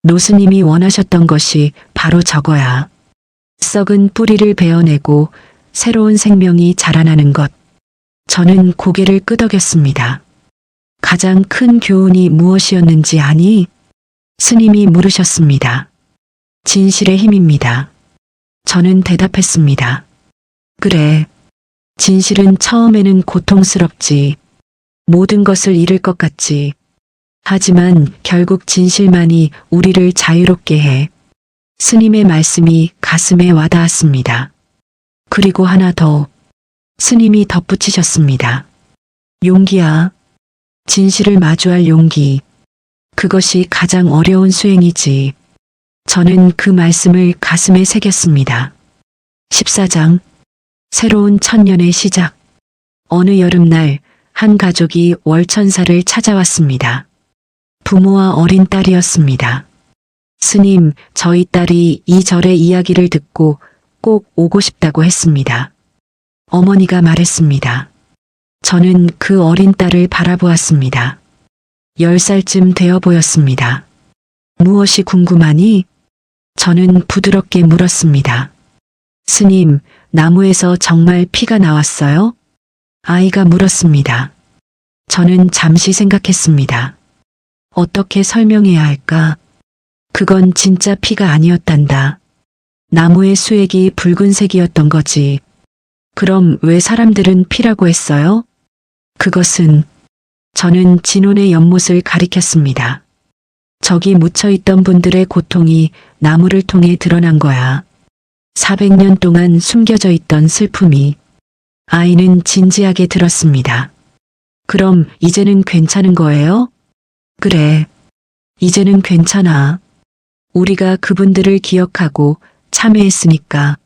노스님이 원하셨던 것이 바로 저거야. 썩은 뿌리를 베어내고 새로운 생명이 자라나는 것. 저는 고개를 끄덕였습니다. 가장 큰 교훈이 무엇이었는지 아니? 스님이 물으셨습니다. 진실의 힘입니다. 저는 대답했습니다. 그래. 진실은 처음에는 고통스럽지. 모든 것을 잃을 것 같지. 하지만 결국 진실만이 우리를 자유롭게 해. 스님의 말씀이 가슴에 와닿았습니다. 그리고 하나 더. 스님이 덧붙이셨습니다. 용기야. 진실을 마주할 용기. 그것이 가장 어려운 수행이지. 저는 그 말씀을 가슴에 새겼습니다. 14장. 새로운 천년의 시작. 어느 여름날 한 가족이 월천사를 찾아왔습니다. 부모와 어린 딸이었습니다. 스님, 저희 딸이 이 절의 이야기를 듣고 꼭 오고 싶다고 했습니다. 어머니가 말했습니다. 저는 그 어린 딸을 바라보았습니다. 10살쯤 되어 보였습니다. 무엇이 궁금하니? 저는 부드럽게 물었습니다. 스님, 나무에서 정말 피가 나왔어요? 아이가 물었습니다. 저는 잠시 생각했습니다. 어떻게 설명해야 할까? 그건 진짜 피가 아니었단다. 나무의 수액이 붉은색이었던 거지. 그럼 왜 사람들은 피라고 했어요? 그것은 저는 진혼의 연못을 가리켰습니다. 저기 묻혀있던 분들의 고통이 나무를 통해 드러난 거야. 400년 동안 숨겨져 있던 슬픔이. 아이는 진지하게 들었습니다. 그럼 이제는 괜찮은 거예요? 그래. 이제는 괜찮아. 우리가 그분들을 기억하고 참회했으니까.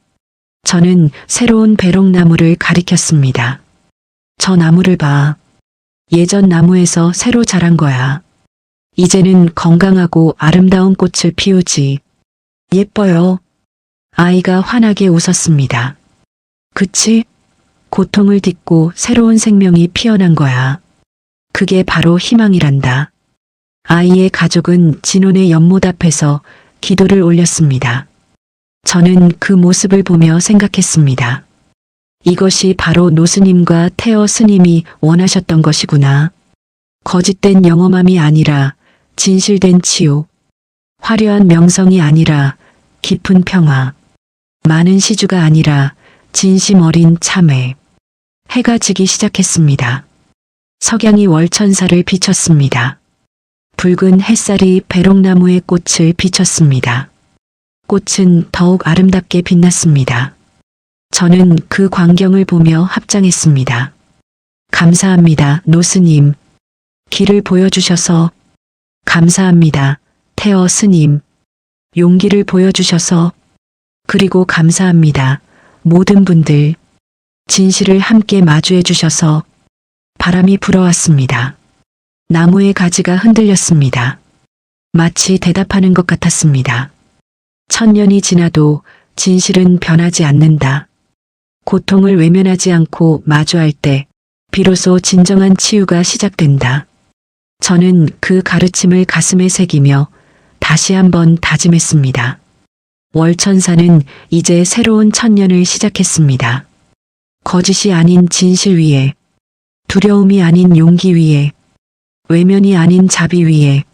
저는 새로운 배롱나무를 가리켰습니다. 저 나무를 봐. 예전 나무에서 새로 자란 거야. 이제는 건강하고 아름다운 꽃을 피우지. 예뻐요. 아이가 환하게 웃었습니다. 그치? 고통을 딛고 새로운 생명이 피어난 거야. 그게 바로 희망이란다. 아이의 가족은 진혼의 연못 앞에서 기도를 올렸습니다. 저는 그 모습을 보며 생각했습니다. 이것이 바로 노스님과 태어 스님이 원하셨던 것이구나. 거짓된 영험함이 아니라 진실된 치유. 화려한 명성이 아니라 깊은 평화. 많은 시주가 아니라 진심 어린 참회. 해가 지기 시작했습니다. 석양이 월천사를 비췄습니다. 붉은 햇살이 배롱나무의 꽃을 비췄습니다. 꽃은 더욱 아름답게 빛났습니다. 저는 그 광경을 보며 합장했습니다. 감사합니다, 노스님. 길을 보여주셔서. 감사합니다, 태어 스님. 용기를 보여주셔서. 그리고 감사합니다, 모든 분들. 진실을 함께 마주해 주셔서. 바람이 불어왔습니다. 나무의 가지가 흔들렸습니다. 마치 대답하는 것 같았습니다. 1000년이 지나도 진실은 변하지 않는다. 고통을 외면하지 않고 마주할 때 비로소 진정한 치유가 시작된다. 저는 그 가르침을 가슴에 새기며 다시 한번 다짐했습니다. 월천사는 이제 새로운 1000년을 시작했습니다. 거짓이 아닌 진실 위에, 두려움이 아닌 용기 위에, 외면이 아닌 자비 위에,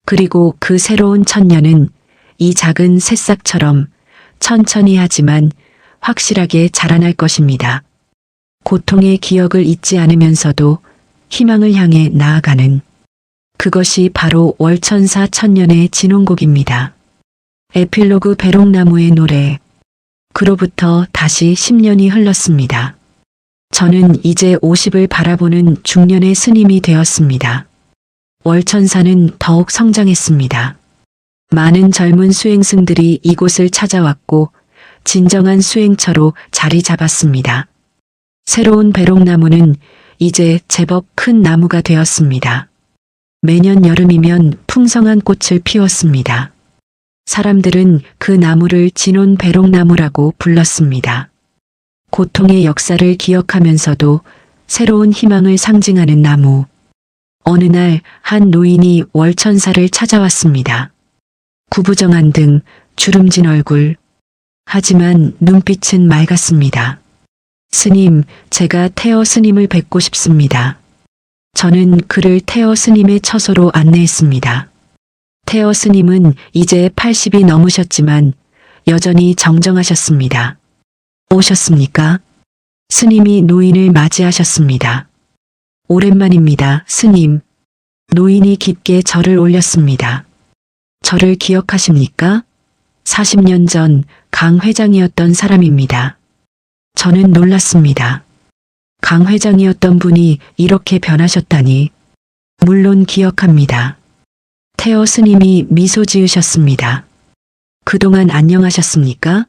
그리고 그 새로운 1000년은 이 작은 새싹처럼 천천히 하지만 확실하게 자라날 것입니다. 고통의 기억을 잊지 않으면서도 희망을 향해 나아가는, 그것이 바로 월천사 1000년의 진홍곡입니다. 에필로그 배롱나무의 노래. 그로부터 다시 10년이 흘렀습니다. 저는 이제 50을 바라보는 중년의 스님이 되었습니다. 월천사는 더욱 성장했습니다. 많은 젊은 수행승들이 이곳을 찾아왔고 진정한 수행처로 자리 잡았습니다. 새로운 배롱나무는 이제 제법 큰 나무가 되었습니다. 매년 여름이면 풍성한 꽃을 피웠습니다. 사람들은 그 나무를 진혼 배롱나무라고 불렀습니다. 고통의 역사를 기억하면서도 새로운 희망을 상징하는 나무. 어느 날 한 노인이 월천사를 찾아왔습니다. 구부정한 등, 주름진 얼굴. 하지만 눈빛은 맑았습니다. 스님, 제가 태어 스님을 뵙고 싶습니다. 저는 그를 태어 스님의 처소로 안내했습니다. 태어 스님은 이제 80이 넘으셨지만 여전히 정정하셨습니다. 오셨습니까? 스님이 노인을 맞이하셨습니다. 오랜만입니다, 스님. 노인이 깊게 절을 올렸습니다. 저를 기억하십니까? 40년 전 강 회장이었던 사람입니다. 저는 놀랐습니다. 강 회장이었던 분이 이렇게 변하셨다니. 물론 기억합니다. 태어 스님이 미소 지으셨습니다. 그동안 안녕하셨습니까?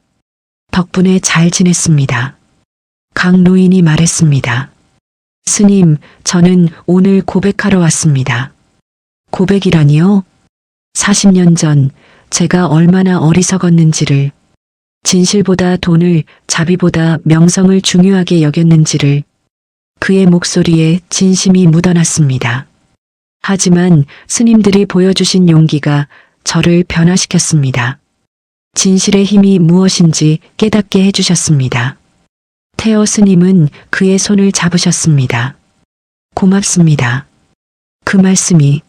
덕분에 잘 지냈습니다. 강 노인이 말했습니다. 스님, 저는 오늘 고백하러 왔습니다. 고백이라니요? 40년 전 제가 얼마나 어리석었는지를, 진실보다 돈을, 자비보다 명성을 중요하게 여겼는지를 그의 목소리에 진심이 묻어났습니다. 하지만 스님들이 보여주신 용기가 저를 변화시켰습니다. 진실의 힘이 무엇인지 깨닫게 해주셨습니다. 태어 스님은 그의 손을 잡으셨습니다. 고맙습니다. 그 말씀이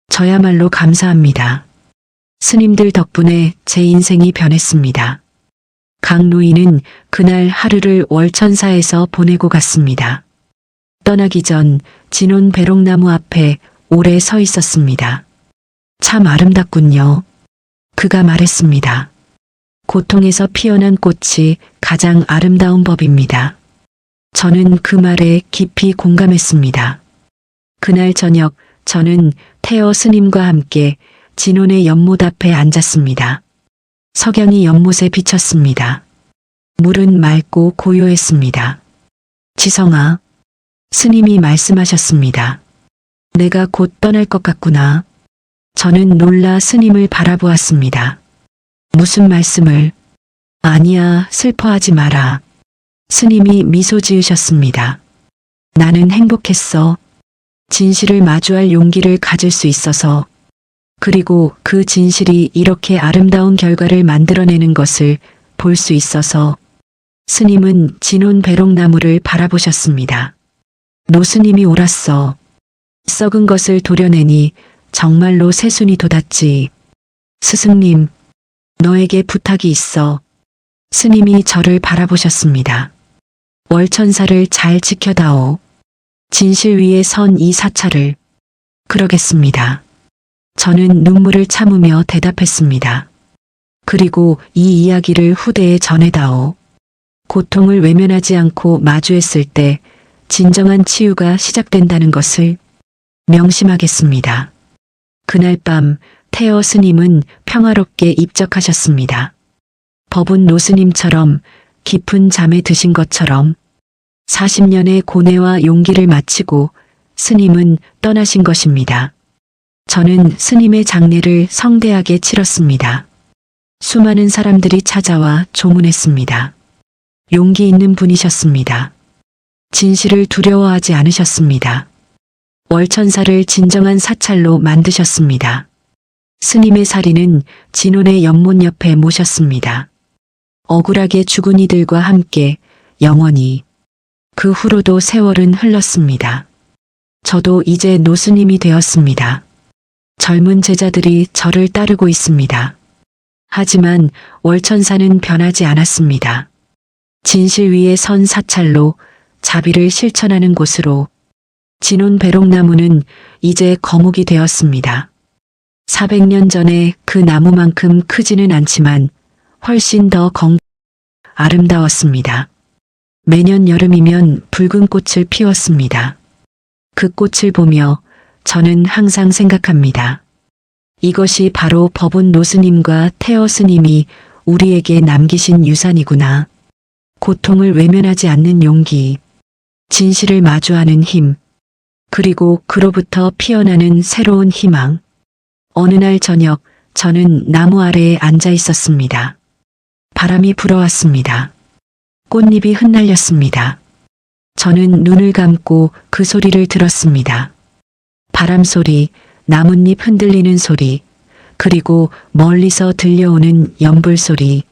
저야말로 감사합니다. 스님들 덕분에 제 인생이 변했습니다. 강 노인은 그날 하루를 월천사에서 보내고 갔습니다. 떠나기 전 진혼 배롱나무 앞에 오래 서 있었습니다. 참 아름답군요. 그가 말했습니다. 고통에서 피어난 꽃이 가장 아름다운 법입니다. 저는 그 말에 깊이 공감했습니다. 그날 저녁 저는 태어 스님과 함께 진혼의 연못 앞에 앉았습니다. 석양이 연못에 비쳤습니다. 물은 맑고 고요했습니다. 지성아, 스님이 말씀하셨습니다. 내가 곧 떠날 것 같구나. 저는 놀라 스님을 바라보았습니다. 무슨 말씀을? 아니야, 슬퍼하지 마라. 스님이 미소 지으셨습니다. 나는 행복했어. 진실을 마주할 용기를 가질 수 있어서, 그리고 그 진실이 이렇게 아름다운 결과를 만들어내는 것을 볼 수 있어서. 스님은 진혼 배롱나무를 바라보셨습니다. 노스님이 옳았어. 썩은 것을 도려내니 정말로 새순이 돋았지. 스승님, 너에게 부탁이 있어. 스님이 저를 바라보셨습니다. 월천사를 잘 지켜다오. 진실 위에 선 이 사찰을. 그러겠습니다. 저는 눈물을 참으며 대답했습니다. 그리고 이 이야기를 후대에 전해다오. 고통을 외면하지 않고 마주했을 때 진정한 치유가 시작된다는 것을 명심하겠습니다. 그날 밤 태어 스님은 평화롭게 입적하셨습니다. 법은 노스님처럼 깊은 잠에 드신 것처럼 40년의 고뇌와 용기를 마치고 스님은 떠나신 것입니다. 저는 스님의 장례를 성대하게 치렀습니다. 수많은 사람들이 찾아와 조문했습니다. 용기 있는 분이셨습니다. 진실을 두려워하지 않으셨습니다. 월천사를 진정한 사찰로 만드셨습니다. 스님의 사리는 진혼의 연못 옆에 모셨습니다. 억울하게 죽은 이들과 함께 영원히. 그 후로도 세월은 흘렀습니다. 저도 이제 노스님이 되었습니다. 젊은 제자들이 저를 따르고 있습니다. 하지만 월천사는 변하지 않았습니다. 진실 위에 선 사찰로, 자비를 실천하는 곳으로. 진혼 배롱나무는 이제 거목이 되었습니다. 400년 전에 그 나무만큼 크지는 않지만 훨씬 더 아름다웠습니다. 매년 여름이면 붉은 꽃을 피웠습니다. 그 꽃을 보며 저는 항상 생각합니다. 이것이 바로 법운 노스님과 태어 스님이 우리에게 남기신 유산이구나. 고통을 외면하지 않는 용기, 진실을 마주하는 힘, 그리고 그로부터 피어나는 새로운 희망. 어느 날 저녁 저는 나무 아래에 앉아 있었습니다. 바람이 불어왔습니다. 꽃잎이 흩날렸습니다. 저는 눈을 감고 그 소리를 들었습니다. 바람 소리, 나뭇잎 흔들리는 소리, 그리고 멀리서 들려오는 연불 소리.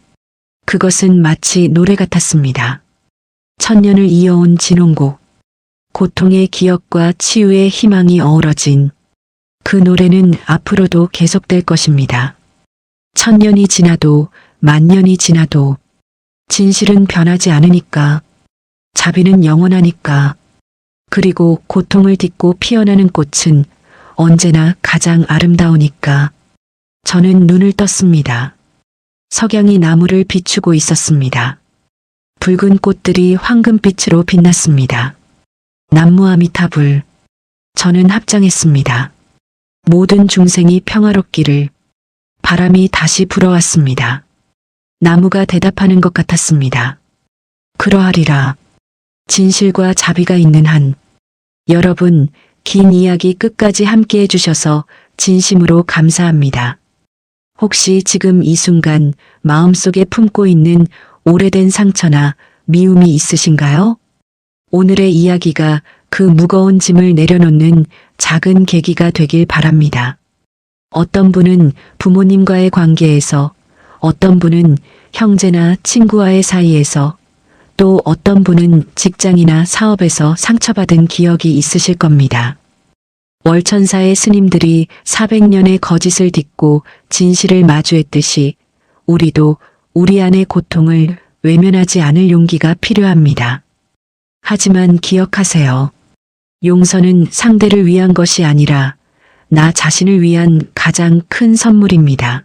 그것은 마치 노래 같았습니다. 천년을 이어온 진홍곡. 고통의 기억과 치유의 희망이 어우러진 그 노래는 앞으로도 계속될 것입니다. 1000년이 지나도 만년이 지나도 진실은 변하지 않으니까, 자비는 영원하니까, 그리고 고통을 딛고 피어나는 꽃은 언제나 가장 아름다우니까. 저는 눈을 떴습니다. 석양이 나무를 비추고 있었습니다. 붉은 꽃들이 황금빛으로 빛났습니다. 남무아미타불. 저는 합장했습니다. 모든 중생이 평화롭기를. 바람이 다시 불어왔습니다. 나무가 대답하는 것 같았습니다. 그러하리라. 진실과 자비가 있는 한. 여러분, 긴 이야기 끝까지 함께 해주셔서 진심으로 감사합니다. 혹시 지금 이 순간 마음속에 품고 있는 오래된 상처나 미움이 있으신가요? 오늘의 이야기가 그 무거운 짐을 내려놓는 작은 계기가 되길 바랍니다. 어떤 분은 부모님과의 관계에서, 어떤 분은 형제나 친구와의 사이에서, 또 어떤 분은 직장이나 사업에서 상처받은 기억이 있으실 겁니다. 월천사의 스님들이 400년의 거짓을 딛고 진실을 마주했듯이 우리도 우리 안의 고통을 외면하지 않을 용기가 필요합니다. 하지만 기억하세요. 용서는 상대를 위한 것이 아니라 나 자신을 위한 가장 큰 선물입니다.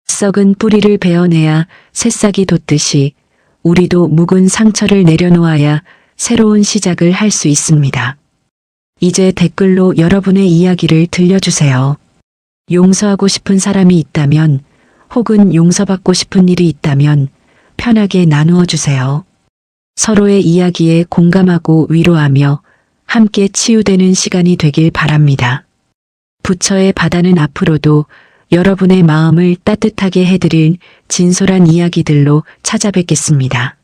썩은 뿌리를 베어내야 새싹이 돋듯이 우리도 묵은 상처를 내려놓아야 새로운 시작을 할 수 있습니다. 이제 댓글로 여러분의 이야기를 들려주세요. 용서하고 싶은 사람이 있다면, 혹은 용서받고 싶은 일이 있다면 편하게 나누어 주세요. 서로의 이야기에 공감하고 위로하며 함께 치유되는 시간이 되길 바랍니다. 부처의 바다는 앞으로도 여러분의 마음을 따뜻하게 해드릴 진솔한 이야기들로 찾아뵙겠습니다.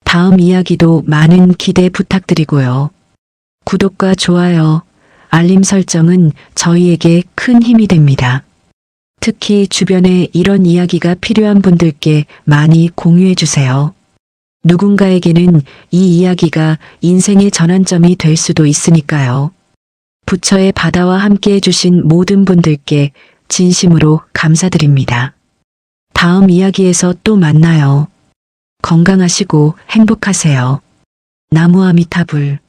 다음 이야기도 많은 기대 부탁드리고요. 구독과 좋아요, 알림 설정은 저희에게 큰 힘이 됩니다. 특히 주변에 이런 이야기가 필요한 분들께 많이 공유해 주세요. 누군가에게는 이 이야기가 인생의 전환점이 될 수도 있으니까요. 부처의 바다와 함께 해주신 모든 분들께 진심으로 감사드립니다. 다음 이야기에서 또 만나요. 건강하시고 행복하세요. 나무아미타불.